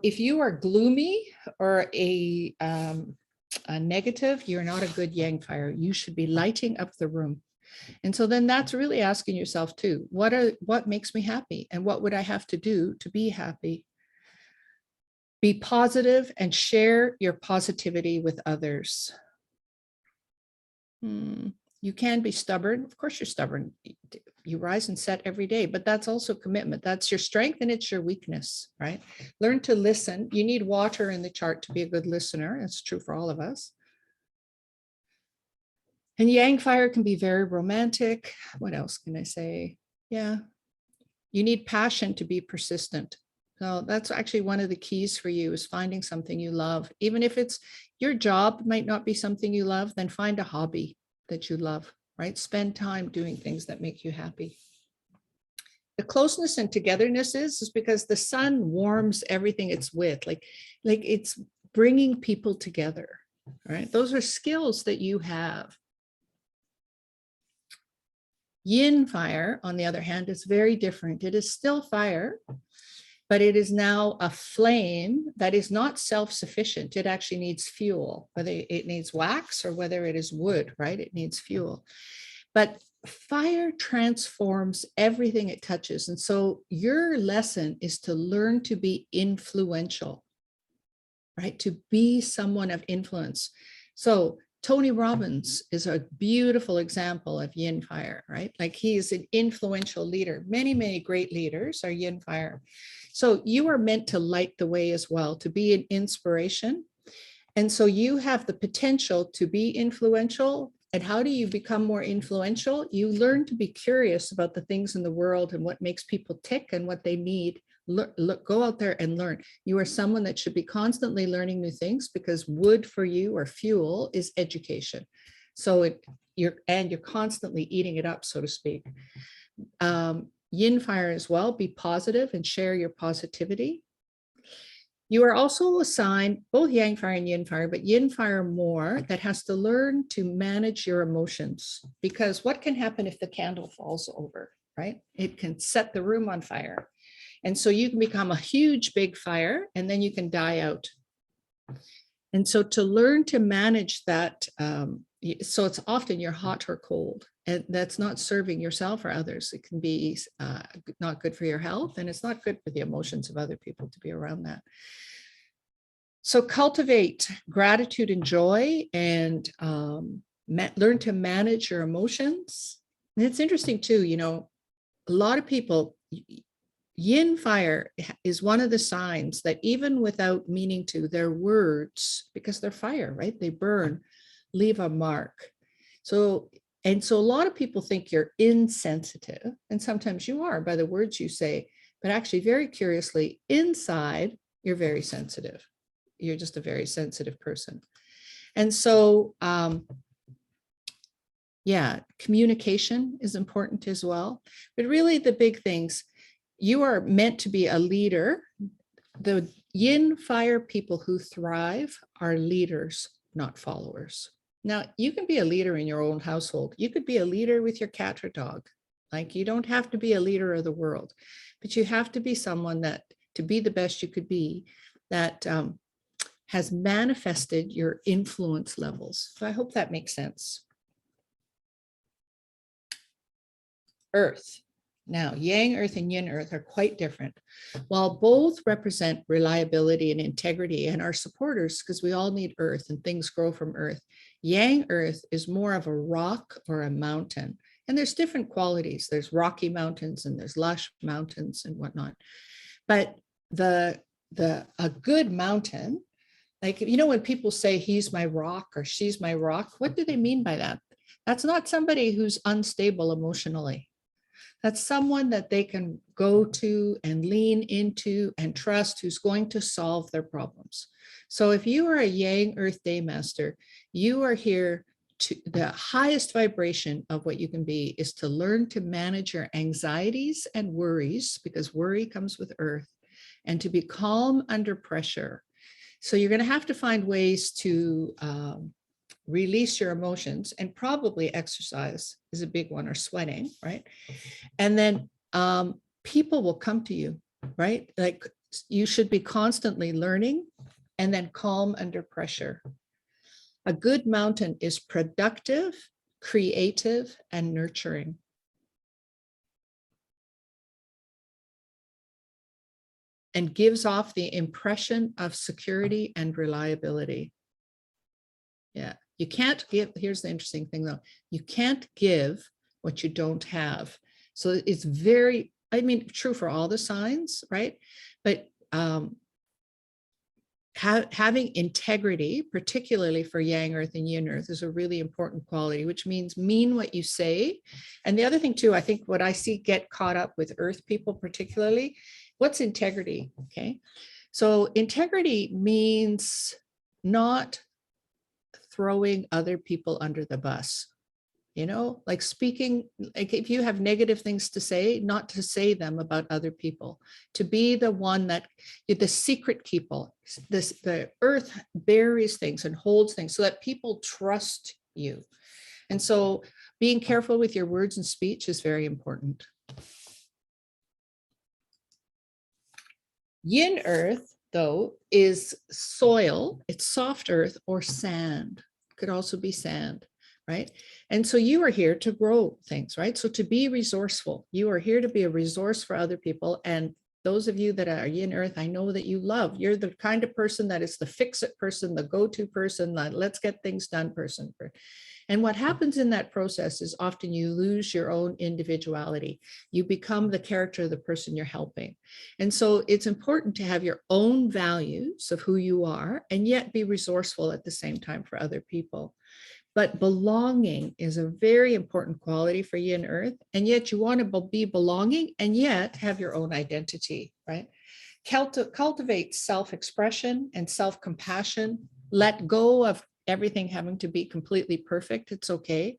If you are gloomy or a negative, you're not a good yang fire. You should be lighting up the room. And so then that's really asking yourself too, what makes me happy and what would I have to do to be happy? Be positive and share your positivity with others. You can be stubborn. Of course you're stubborn. You rise and set every day, but that's also commitment. That's your strength and it's your weakness, right? Learn to listen. You need water in the chart to be a good listener. It's true for all of us. And yang fire can be very romantic. What else can I say? Yeah. You need passion to be persistent. So that's actually one of the keys for you, is finding something you love. Even if it's your job might not be something you love, then find a hobby that you love, right? Spend time doing things that make you happy. The closeness and togetherness is because the sun warms everything it's with, like it's bringing people together, right? Those are skills that you have. Yin fire, on the other hand, is very different. It is still fire, but it is now a flame that is not self-sufficient. It actually needs fuel, whether it needs wax or whether it is wood, right? It needs fuel. But fire transforms everything it touches. And so your lesson is to learn to be influential, right? To be someone of influence. So Tony Robbins is a beautiful example of yin fire, right? Like he is an influential leader. Many, many great leaders are yin fire. So you are meant to light the way as well, to be an inspiration. And so you have the potential to be influential. And how do you become more influential? You learn to be curious about the things in the world and what makes people tick and what they need. Go out there and learn. You are someone that should be constantly learning new things, because wood for you, or fuel, is education. So you're constantly eating it up, so to speak. Yin fire as well, be positive and share your positivity. You are also assigned both yang fire and yin fire, but yin fire more, that has to learn to manage your emotions, because what can happen if the candle falls over, right? It can set the room on fire. And so you can become a huge, big fire, and then you can die out. And so to learn to manage that, so it's often you're hot or cold, and that's not serving yourself or others. It can be not good for your health, and it's not good for the emotions of other people to be around that. So cultivate gratitude and joy, and learn to manage your emotions. And it's interesting too, you know, a lot of people, yin fire is one of the signs that even without meaning to, their words, because they're fire, right? They burn, leave a mark. So a lot of people think you're insensitive, and sometimes you are by the words you say, but actually very curiously, inside, you're very sensitive. You're just a very sensitive person. And so, yeah, communication is important as well. But really the big things, you are meant to be a leader. The yin fire people who thrive are leaders, not followers. Now, you can be a leader in your own household. You could be a leader with your cat or dog. Like, you don't have to be a leader of the world, but you have to be someone that, to be the best you could be, that has manifested your influence levels. So I hope that makes sense. Earth. Now, yang earth and yin earth are quite different. While both represent reliability and integrity and are supporters, because we all need earth and things grow from earth, yang earth is more of a rock or a mountain. And there's different qualities. There's rocky mountains and there's lush mountains and whatnot. But a good mountain, like, you know, when people say he's my rock or she's my rock, what do they mean by that? That's not somebody who's unstable emotionally. That's someone that they can go to and lean into and trust, who's going to solve their problems. So if you are a yang earth day master, you are here to, the highest vibration of what you can be is to learn to manage your anxieties and worries, because worry comes with earth, and to be calm under pressure. So you're going to have to find ways to release your emotions, and probably exercise is a big one, or sweating, right? And then people will come to you, right? Like you should be constantly learning and then calm under pressure. A good mountain is productive, creative, and nurturing. And gives off the impression of security and reliability. Yeah, you can't give, here's the interesting thing though, you can't give what you don't have. So it's very, I mean, true for all the signs, right? But having integrity, particularly for Yang Earth and Yin Earth, is a really important quality, which means mean what you say. And the other thing too, I think what I see get caught up with Earth people particularly, what's integrity? Okay, so integrity means not throwing other people under the bus. You know, like speaking, like if you have negative things to say, not to say them about other people, to be the one that, the secret keeper. The Earth buries things and holds things so that people trust you. And so being careful with your words and speech is very important. Yin Earth, though, is soil, it's soft earth or sand, could also be sand. Right? And so you are here to grow things, right? So to be resourceful, you are here to be a resource for other people. And those of you that are Yin Earth, I know that you love, you're the kind of person that is the fix-it person, the go-to person, the let's get things done person. And what happens in that process is often you lose your own individuality. You become the character of the person you're helping. And so it's important to have your own values of who you are and yet be resourceful at the same time for other people. But belonging is a very important quality for Yin Earth. And yet you want to be belonging and yet have your own identity, right? Cultivate self-expression and self-compassion. Let go of everything having to be completely perfect. It's okay.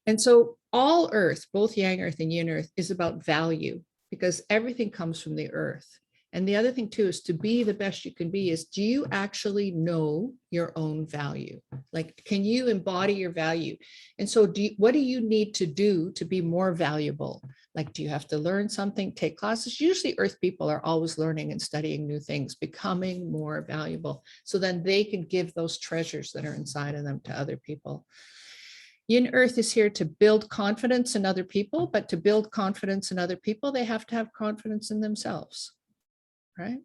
And so all Earth, both Yang Earth and Yin Earth, is about value because everything comes from the Earth. And the other thing too is to be the best you can be is, do you actually know your own value? Like, can you embody your value? And so what do you need to do to be more valuable? Like, do you have to learn something, take classes? Usually Earth people are always learning and studying new things, becoming more valuable. So then they can give those treasures that are inside of them to other people. Yin Earth is here to build confidence in other people, but to build confidence in other people, they have to have confidence in themselves. Right?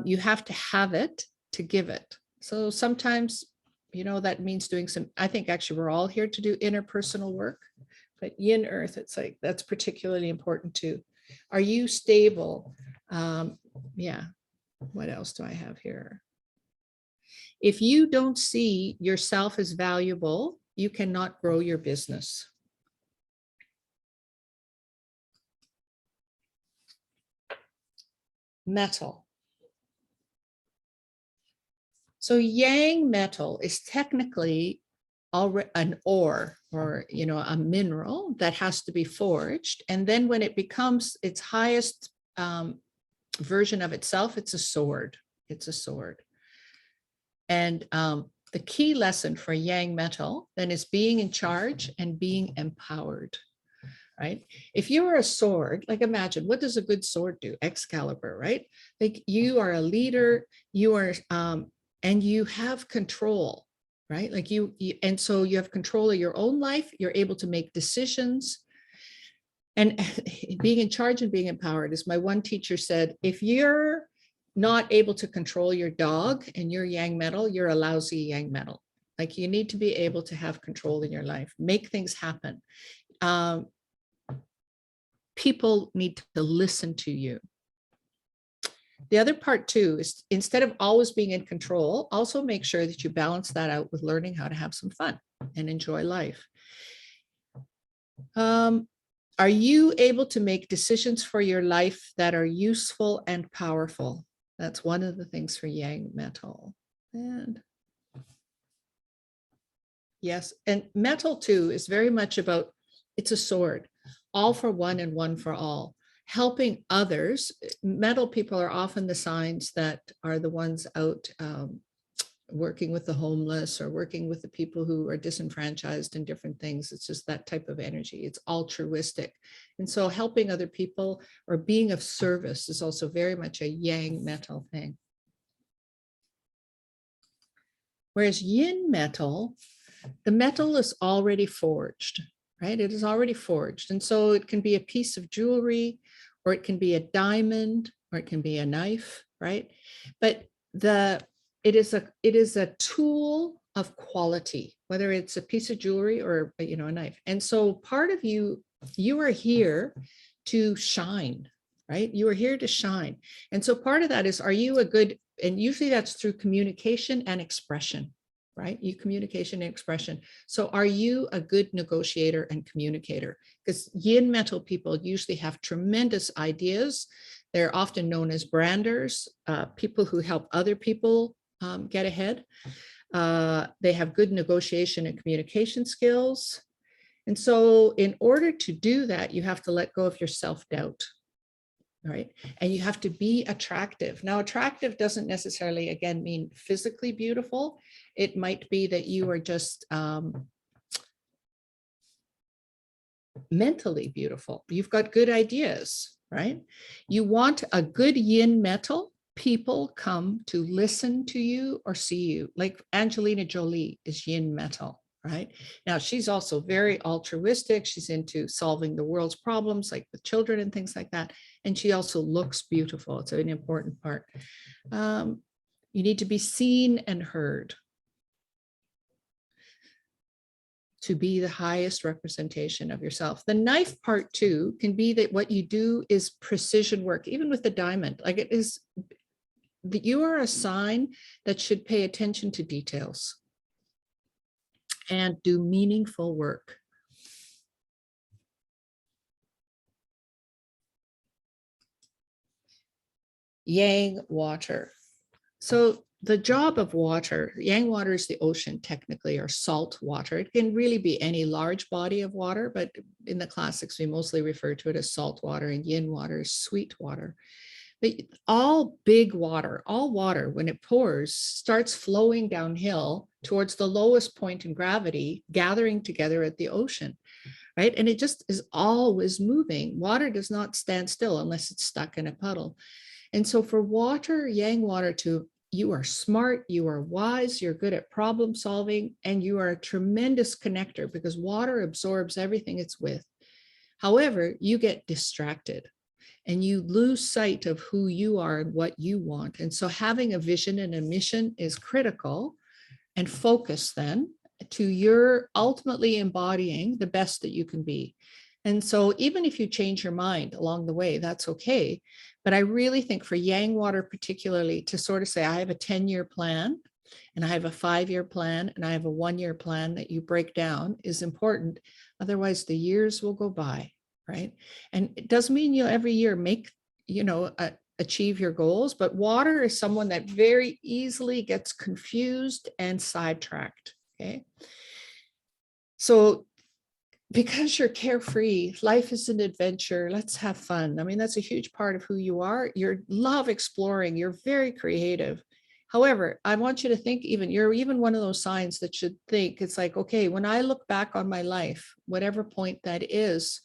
You have to have it to give it. So sometimes, you know, that means doing some, I think actually we're all here to do interpersonal work, but Yin Earth, it's like, that's particularly important too. Are you stable? Yeah. What else do I have here? If you don't see yourself as valuable, you cannot grow your business. Metal. So Yang metal is technically already an ore, or, you know, a mineral that has to be forged. And then when it becomes its highest version of itself, it's a sword. It's a sword. And the key lesson for Yang metal then is being in charge and being empowered. Right? If you were a sword, like imagine, what does a good sword do? Excalibur, right? Like you are a leader, you are, and you have control, right? Like and so you have control of your own life. You're able to make decisions. And being in charge and being empowered, as my one teacher said, if you're not able to control your dog and you're Yang metal, you're a lousy Yang metal. Like you need to be able to have control in your life, make things happen. People need to listen to you. The other part too is, instead of always being in control, also make sure that you balance that out with learning how to have some fun and enjoy life. Are you able to make decisions for your life that are useful and powerful? That's one of the things for Yang metal. And yes, and metal too is very much about, it's a sword, all for one and one for all. helping others. Metal people are often the signs that are the ones out working with the homeless or working with the people who are disenfranchised and different things. It's just that type of energy. It's altruistic. And so helping other people or being of service is also very much a yang metal thing. Whereas yin metal, the metal is already forged, right? It is already forged. And so it can be a piece of jewelry, or it can be a diamond, or it can be a knife, right? But it is a tool of quality, whether it's a piece of jewelry or a knife. And so part of you are here to shine, right? You are here to shine. And so part of that is, are you a good, and usually that's through communication and expression, right? You communication and expression. So are you a good negotiator and communicator? Because yin metal people usually have tremendous ideas. They're often known as branders, people who help other people get ahead. They have good negotiation and communication skills. And so in order to do that, you have to let go of your self-doubt, right? And you have to be attractive. Now, attractive doesn't necessarily, again, mean physically beautiful. It might be that you are just mentally beautiful. You've got good ideas, right? You want a good yin metal. People come to listen to you or see you. Like Angelina Jolie is yin metal, right? Now, she's also very altruistic. She's into solving the world's problems, like with children and things like that. And she also looks beautiful. It's an important part. You need to be seen and heard to be the highest representation of yourself. The knife part too can be that what you do is precision work, even with the diamond. Like it is, that you are a sign that should pay attention to details and do meaningful work. Yang water. So the job of water, yang water is the ocean technically, or salt water. It can really be any large body of water, but in the classics, we mostly refer to it as salt water, and yin water is sweet water. But all big water, all water, when it pours, starts flowing downhill towards the lowest point in gravity, gathering together at the ocean, right? And it just is always moving. Water does not stand still unless it's stuck in a puddle. And so for water, yang water, you are smart, you are wise, you're good at problem solving, and you are a tremendous connector because water absorbs everything it's with. However, you get distracted and you lose sight of who you are and what you want. And so having a vision and a mission is critical, and focus then to your ultimately embodying the best that you can be. And so even if you change your mind along the way, that's okay. But I really think for yang water particularly, to sort of say, I have a 10-year plan, and I have a 5-year plan, and I have a 1-year plan that you break down is important. Otherwise, the years will go by. Right. And it doesn't mean you'll every year make, achieve your goals, but water is someone that very easily gets confused and sidetracked. Okay. So because you're carefree, life is an adventure. Let's have fun. I mean, that's a huge part of who you are. You love exploring. You're very creative. However, I want you to think, you're even one of those signs that should think, it's like, okay, when I look back on my life, whatever point that is,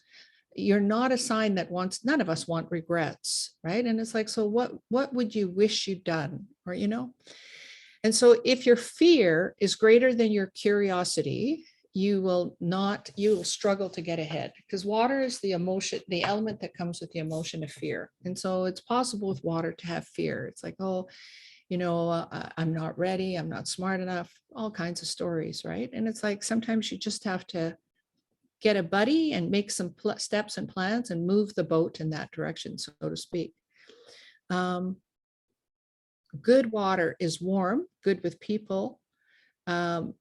you're not a sign that none of us want regrets, right? And it's like, so what would you wish you'd done? Or, and so if your fear is greater than your curiosity, you will struggle to get ahead, because water is the emotion, the element that comes with the emotion of fear. And so it's possible with water to have fear. It's like, oh, I'm not ready, I'm not smart enough, all kinds of stories, right? And it's like, sometimes you just have to get a buddy and make some steps and plans and move the boat in that direction, so to speak. Good water is warm, good with people. And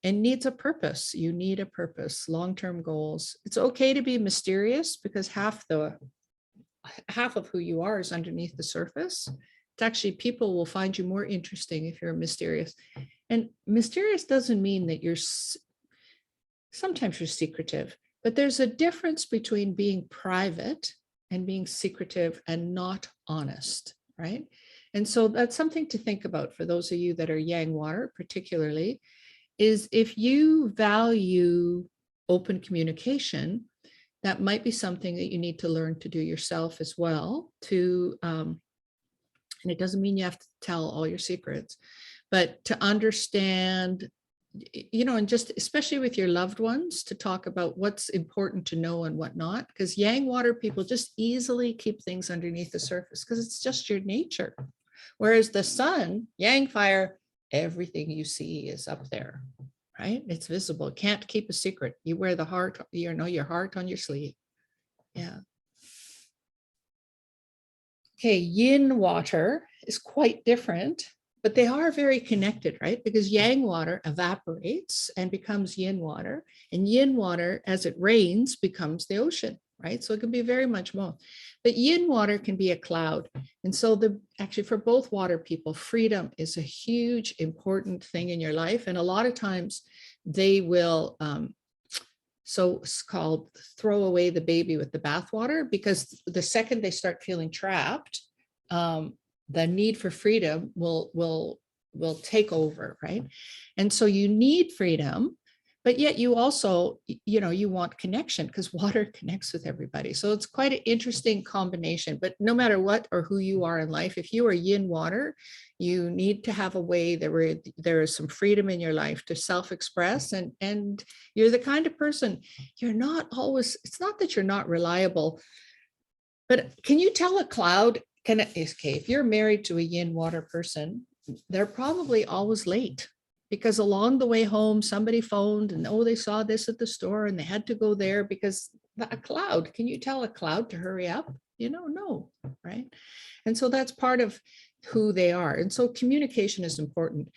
needs a purpose. You need a purpose, long-term goals. It's okay to be mysterious, because half of who you are is underneath the surface. It's actually, people will find you more interesting if you're mysterious. And mysterious doesn't mean that sometimes you're secretive, but there's a difference between being private and being secretive and not honest, right? And so that's something to think about for those of you that are yang water, particularly, is if you value open communication, that might be something that you need to learn to do yourself as well. And it doesn't mean you have to tell all your secrets, but to understand, and just especially with your loved ones, to talk about what's important to know and what not, because yang water people just easily keep things underneath the surface because it's just your nature. Whereas the sun, yang fire, everything you see is up there, right? It's visible. Can't keep a secret. You wear the heart, your heart on your sleeve. Yeah. Okay, yin water is quite different, but they are very connected, right? Because yang water evaporates and becomes yin water, and yin water, as it rains, becomes the ocean, right? So it can be very much more. But yin water can be a cloud. And so actually for both water people, freedom is a huge, important thing in your life. And a lot of times they will, so it's called throw away the baby with the bathwater, because the second they start feeling trapped, the need for freedom will take over, right? And so you need freedom, but yet you also, you want connection, because water connects with everybody. So it's quite an interesting combination. But no matter what or who you are in life, if you are yin water, you need to have a way where there is some freedom in your life to self-express, and you're the kind of person, you're not always, it's not that you're not reliable, but can you tell a cloud, if you're married to a yin water person, they're probably always late, because along the way home, somebody phoned and, they saw this at the store and they had to go there, because a cloud, can you tell a cloud to hurry up? No, right? And so that's part of who they are. And so communication is important,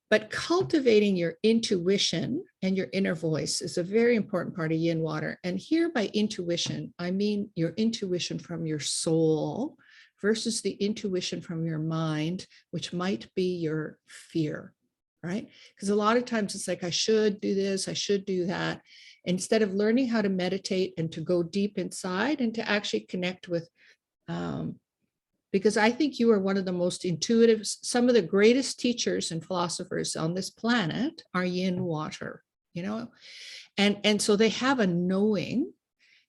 but cultivating your intuition and your inner voice is a very important part of yin water. And here by intuition, I mean your intuition from your soul versus the intuition from your mind, which might be your fear, right? Because a lot of times it's like, I should do this, I should do that. Instead of learning how to meditate and to go deep inside and to actually connect with, because I think you are one of the most intuitive, some of the greatest teachers and philosophers on this planet are yin water, and so they have a knowing,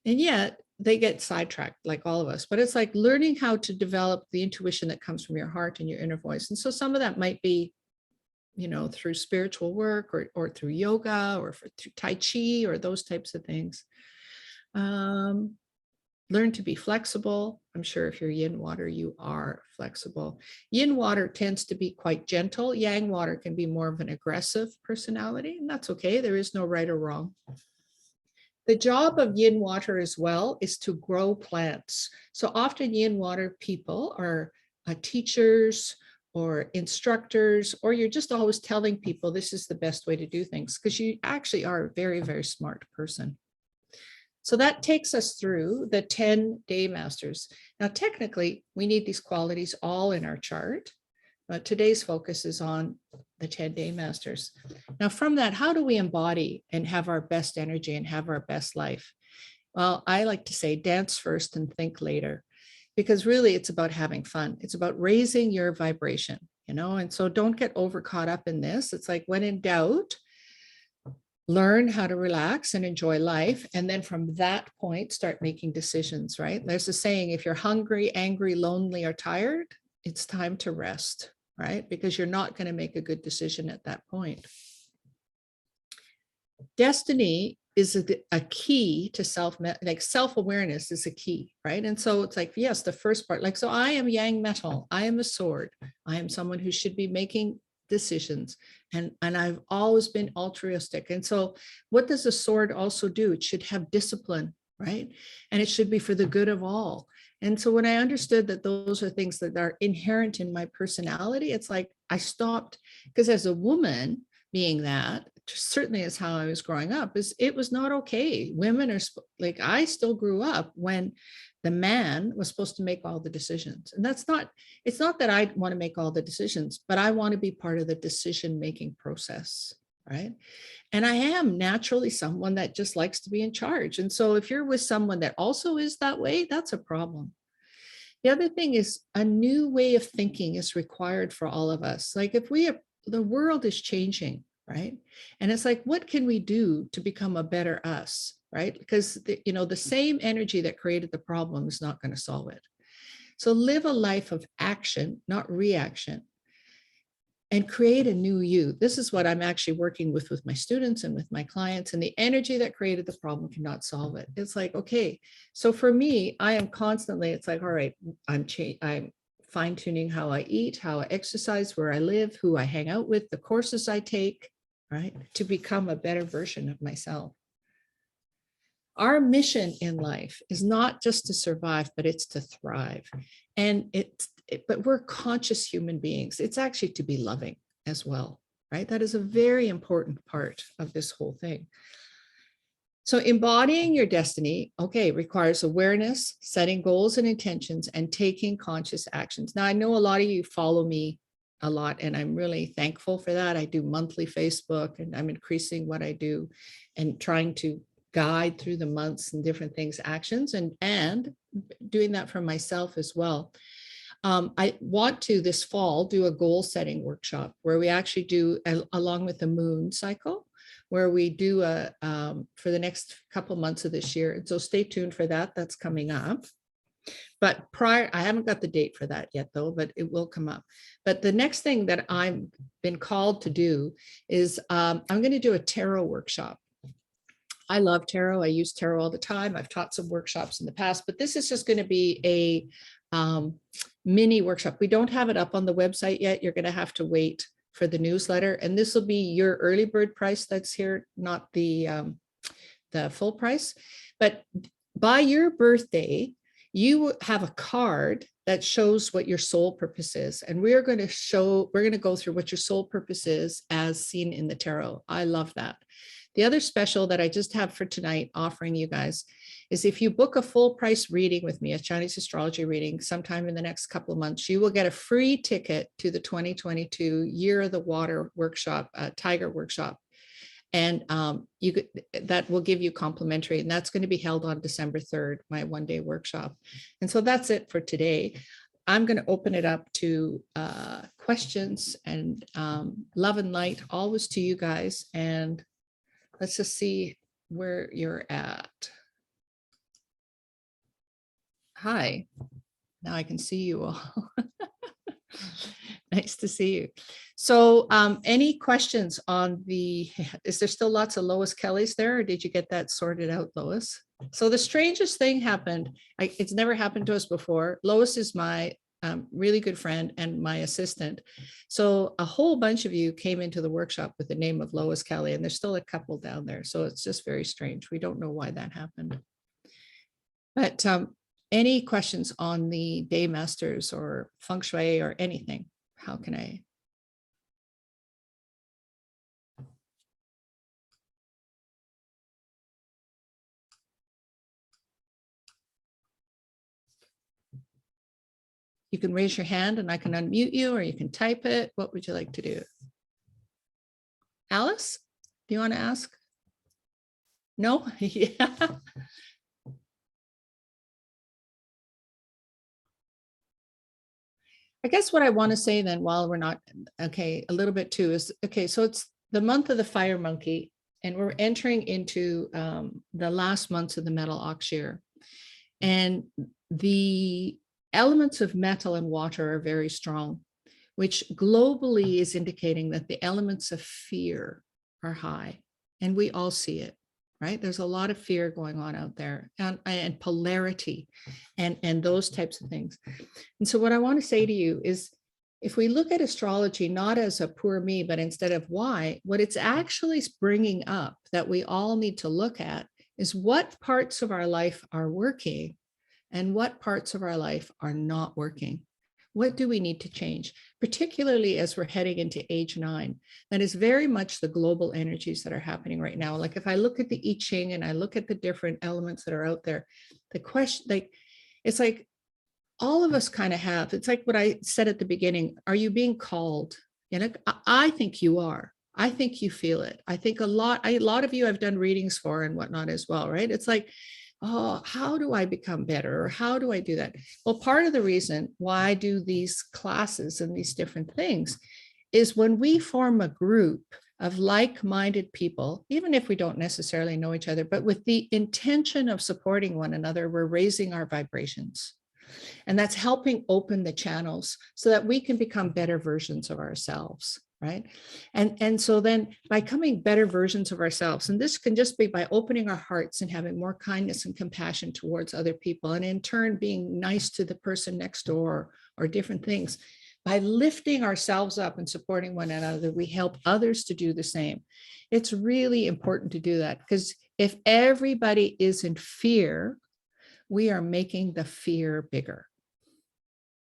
and yet they get sidetracked like all of us. But it's like learning how to develop the intuition that comes from your heart and your inner voice. And so some of that might be, through spiritual work or through yoga or through Tai Chi or those types of things. Learn to be flexible. I'm sure if you're yin water, you are flexible. Yin water tends to be quite gentle. Yang water can be more of an aggressive personality, and that's okay. There is no right or wrong. The job of yin water as well is to grow plants. So often yin water people are teachers or instructors, or you're just always telling people this is the best way to do things, because you actually are a very, very smart person. So that takes us through the 10 day masters. Now, technically, we need these qualities all in our chart, but today's focus is on the 10 day masters. Now, from that, how do we embody and have our best energy and have our best life? Well, I like to say dance first and think later, because really it's about having fun. It's about raising your vibration, and so don't get over caught up in this. It's like, when in doubt, learn how to relax and enjoy life. And then from that point, start making decisions, right? There's a saying, if you're hungry, angry, lonely, or tired, it's time to rest, right? Because you're not going to make a good decision at that point. Destiny is a key to self-awareness is a key, right? And so it's like, yes, the first part, so I am yang metal, I am a sword, I am someone who should be making decisions, and I've always been altruistic. And so what does a sword also do? It should have discipline, right? And it should be for the good of all. And so when I understood that those are things that are inherent in my personality, it's like I stopped, because as a woman, being that certainly is how I was growing up, it was not okay. Women are I still grew up when the man was supposed to make all the decisions. And it's not that I want to make all the decisions, but I want to be part of the decision-making process. right? And I am naturally someone that just likes to be in charge. And so if you're with someone that also is that way, that's a problem. The other thing is a new way of thinking is required for all of us. Like if we have, the world is changing, right? And it's like, what can we do to become a better us, right? Because the same energy that created the problem is not going to solve it. So live a life of action, not reaction, and create a new you. This is what I'm actually working with my students and with my clients. And the energy that created the problem cannot solve it. It's like, okay, so for me, I am constantly, it's like, all right, I'm fine tuning how I eat, how I exercise, where I live, who I hang out with, the courses I take, right, to become a better version of myself. Our mission in life is not just to survive, but it's to thrive. And but we're conscious human beings. It's actually to be loving as well, right? That is a very important part of this whole thing. So embodying your destiny, okay, requires awareness, setting goals and intentions, and taking conscious actions. Now, I know a lot of you follow me a lot, and I'm really thankful for that. I do monthly Facebook, and I'm increasing what I do and trying to guide through the months and different things, actions, and doing that for myself as well. I want to this fall do a goal setting workshop where we actually do along with the moon cycle, where we do for the next couple months of this year. And so stay tuned for that. That's coming up. But I haven't got the date for that yet though, but it will come up. But the next thing that I've been called to do is I'm going to do a tarot workshop. I love tarot. I use tarot all the time. I've taught some workshops in the past, but this is just going to be a mini workshop. We don't have it up on the website yet. You're going to have to wait for the newsletter, and this will be your early bird price that's here, not the full price. But by your birthday, you have a card that shows what your soul purpose is, and we're going to go through what your soul purpose is as seen in the tarot. I love that. The other special that I just have for tonight offering you guys is if you book a full price reading with me, a Chinese astrology reading sometime in the next couple of months, you will get a free ticket to the 2022 Year of the Water workshop, Tiger workshop. And that will give you complimentary, and that's going to be held on December 3rd, my one-day workshop. And so that's it for today. I'm going to open it up to questions and love and light always to you guys. And let's just see where you're at. Hi, now I can see you all. Nice to see you. So any questions on is there still lots of Lois Kellys there, or did you get that sorted out, Lois? So the strangest thing happened. It's never happened to us before. Lois is my really good friend and my assistant. So a whole bunch of you came into the workshop with the name of Lois Kelly, and there's still a couple down there. So it's just very strange. We don't know why that happened. But any questions on the Day Masters or Feng Shui or anything? How can I? You can raise your hand and I can unmute you, or you can type it. What would you like to do? Alice, do you want to ask? No? Yeah. I guess what I want to say then, while we're not, okay, a little bit too is, okay, so it's the month of the fire monkey, and we're entering into the last months of the Metal Aug year. And the elements of metal and water are very strong, which globally is indicating that the elements of fear are high. And we all see it, right? There's a lot of fear going on out there, and polarity and those types of things. And so what I want to say to you is, if we look at astrology, not as a poor me, but instead of why, what it's actually bringing up that we all need to look at is what parts of our life are working and what parts of our life are not working. What do we need to change, particularly as we're heading into age 9? That is very much the global energies that are happening right now. Like if I look at the I Ching and I look at the different elements that are out there, the question, like, it's like all of us kind of have, it's like what I said at the beginning, are you being called? And I think you are. I think you feel it. I think a lot of you I've done readings for and whatnot as well, right? It's like, oh, how do I become better? Or how do I do that? Well, part of the reason why I do these classes and these different things is when we form a group of like-minded people, even if we don't necessarily know each other, but with the intention of supporting one another, we're raising our vibrations. And that's helping open the channels so that we can become better versions of ourselves, right? And so then by becoming better versions of ourselves, and this can just be by opening our hearts and having more kindness and compassion towards other people, and in turn being nice to the person next door or different things. By lifting ourselves up and supporting one another, we help others to do the same. It's really important to do that, because if everybody is in fear, we are making the fear bigger.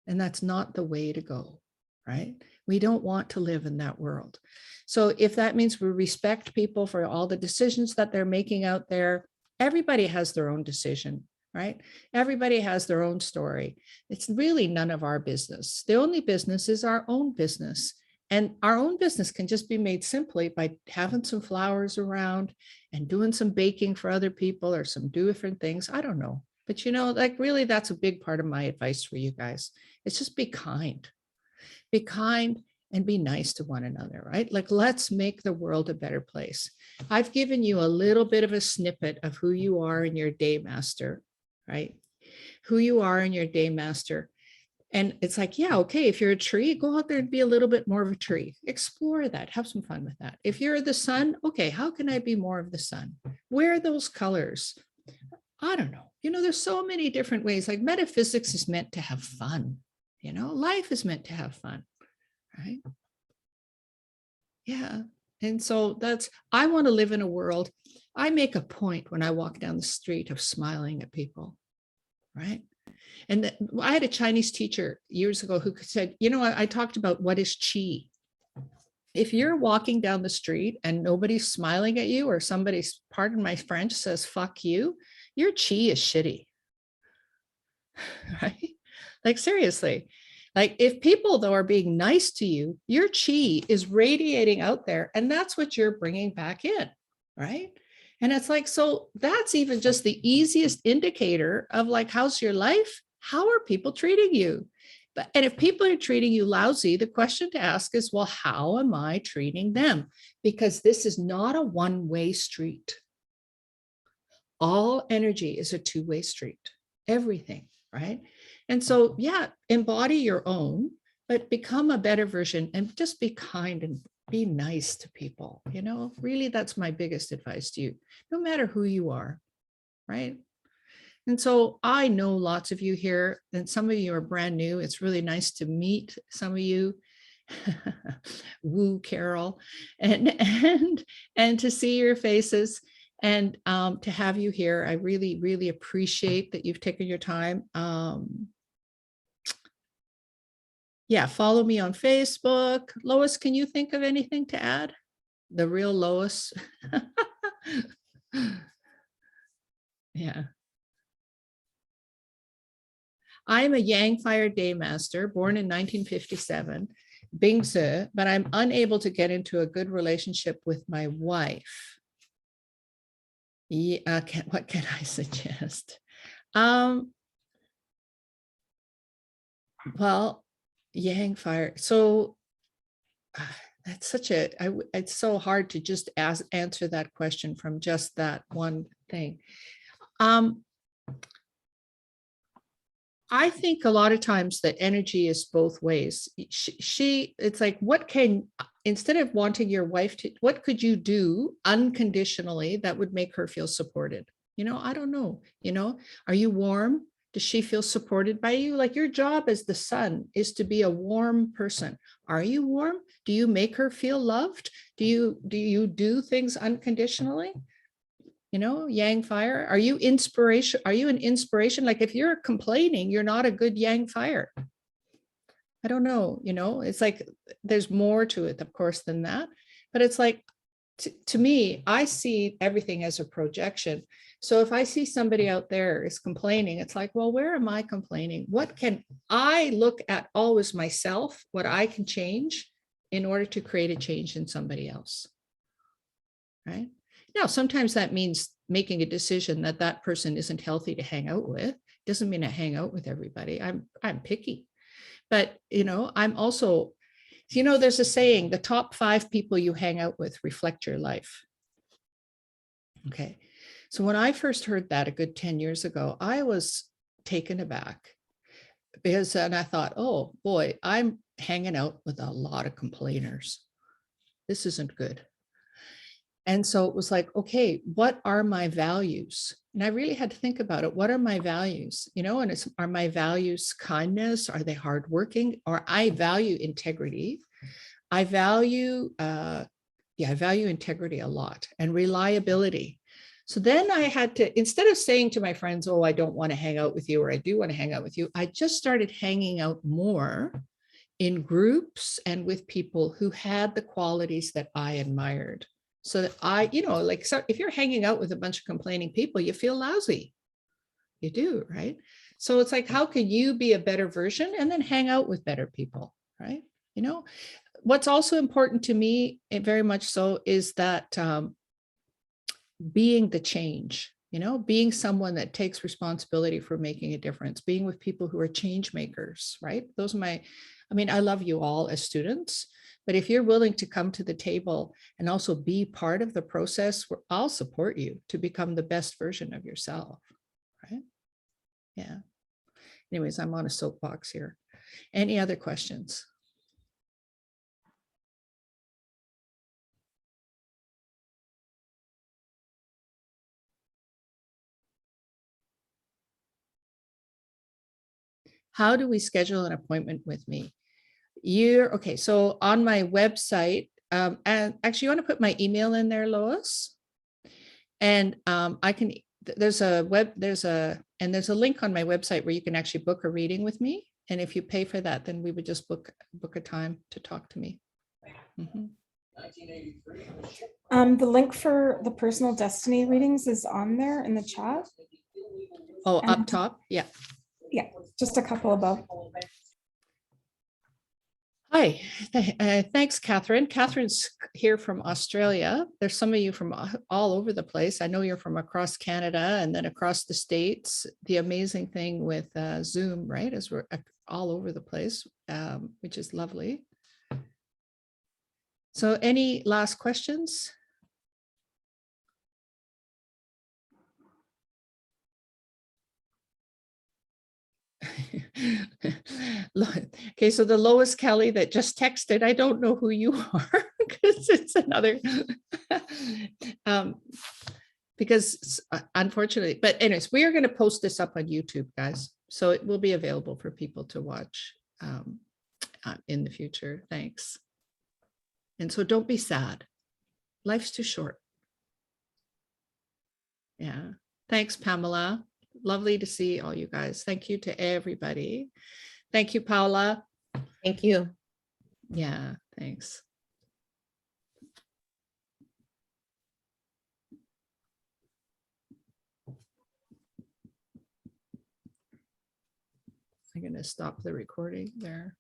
And that's not the way to go, right? We don't want to live in that world. So if that means we respect people for all the decisions that they're making out there, everybody has their own decision, right? Everybody has their own story. It's really none of our business. The only business is our own business. And our own business can just be made simply by having some flowers around and doing some baking for other people or some different things. I don't know. But like really, that's a big part of my advice for you guys. It's just be kind. Be kind and be nice to one another, right? Like, let's make the world a better place. I've given you a little bit of a snippet of who you are in your day master, right? Who you are in your day master. And it's like, yeah, okay, if you're a tree, go out there and be a little bit more of a tree. Explore that. Have some fun with that. If you're the sun, okay, how can I be more of the sun? Wear those colors. I don't know. There's so many different ways. Like metaphysics is meant to have fun. Life is meant to have fun, right? Yeah. And so I want to live in a world. I make a point when I walk down the street of smiling at people, right? And I had a Chinese teacher years ago who said, I talked about what is qi. If you're walking down the street and nobody's smiling at you, or somebody's, pardon my French, says, fuck you, your qi is shitty, right? Like seriously, like if people though are being nice to you, your qi is radiating out there, and that's what you're bringing back in, right? And it's like, so that's even just the easiest indicator of like, how's your life? How are people treating you? And if people are treating you lousy, the question to ask is, well, how am I treating them? Because this is not a one-way street. All energy is a two-way street, everything, right? And so, yeah, embody your own, but become a better version and just be kind and be nice to people. Really, that's my biggest advice to you, no matter who you are, right? And so I know lots of you here, and some of you are brand new. It's really nice to meet some of you. Woo, Carol, and to see your faces and to have you here. I really, really appreciate that you've taken your time. Yeah, follow me on Facebook. Lois, can you think of anything to add? The real Lois. Yeah. I am a Yang Fire Day Master, born in 1957, Bingzi, but I'm unable to get into a good relationship with my wife. Yeah, what can I suggest? Well, Yang Fire. So that's such it's so hard to just answer that question from just that one thing. I think a lot of times the energy is both ways. It's like, instead of wanting your wife to, what could you do unconditionally that would make her feel supported? I don't know, are you warm? Does she feel supported by you? Like your job as the sun is to be a warm person. Are you warm? Do you make her feel loved? Do you do things unconditionally? Yang fire. Are you inspiration? Are you an inspiration? Like if you're complaining, you're not a good Yang fire. I don't know, it's like there's more to it, of course, than that. But it's like, to me, I see everything as a projection. So if I see somebody out there is complaining, it's like, well, where am I complaining? What can I look at always myself, what I can change, in order to create a change in somebody else, right? Now, sometimes that means making a decision that that person isn't healthy to hang out with. Doesn't mean I hang out with everybody. I'm picky, but I'm also, there's a saying, the top 5 people you hang out with reflect your life. Okay. So when I first heard that a good 10 years ago, I was taken aback because then I thought, oh boy, I'm hanging out with a lot of complainers. This isn't good. And so it was like, okay, what are my values? And I really had to think about it. What are my values? And are my values kindness? Are they hardworking? Or I value integrity. I value, I value integrity a lot and reliability. So then I had to, instead of saying to my friends, oh, I don't want to hang out with you, or I do want to hang out with you, I just started hanging out more in groups and with people who had the qualities that I admired. So that so if you're hanging out with a bunch of complaining people, you feel lousy. You do, right? So it's like, how can you be a better version and then hang out with better people, right? What's also important to me, very much so, is that being the change, being someone that takes responsibility for making a difference, being with people who are change makers, right? Those are I love you all as students, but if you're willing to come to the table and also be part of the process, I'll support you to become the best version of yourself, right? Yeah. Anyways, I'm on a soapbox here. Any other questions? How do we schedule an appointment with me? Okay, so on my website, and actually you want to put my email in there, Lois? And I can, there's a link on my website where you can actually book a reading with me. And if you pay for that, then we would just book a time to talk to me. Mm-hmm. The link for the personal destiny readings is on there in the chat. Oh, up top? Yeah. Yeah, just a couple above. Hi, thanks, Catherine. Catherine's here from Australia. There's some of you from all over the place. I know you're from across Canada and then across the States. The amazing thing with Zoom, right, is we're all over the place, which is lovely. So any last questions? Okay, so the Lois Kelly that just texted, I don't know who you are because it's another, because unfortunately, but anyways, we are going to post this up on YouTube, guys. So it will be available for people to watch in the future. Thanks. And so don't be sad. Life's too short. Yeah. Thanks, Pamela. Lovely to see all you guys. Thank you to everybody. Thank you, Paula. Thank you. Yeah, thanks. I'm going to stop the recording there.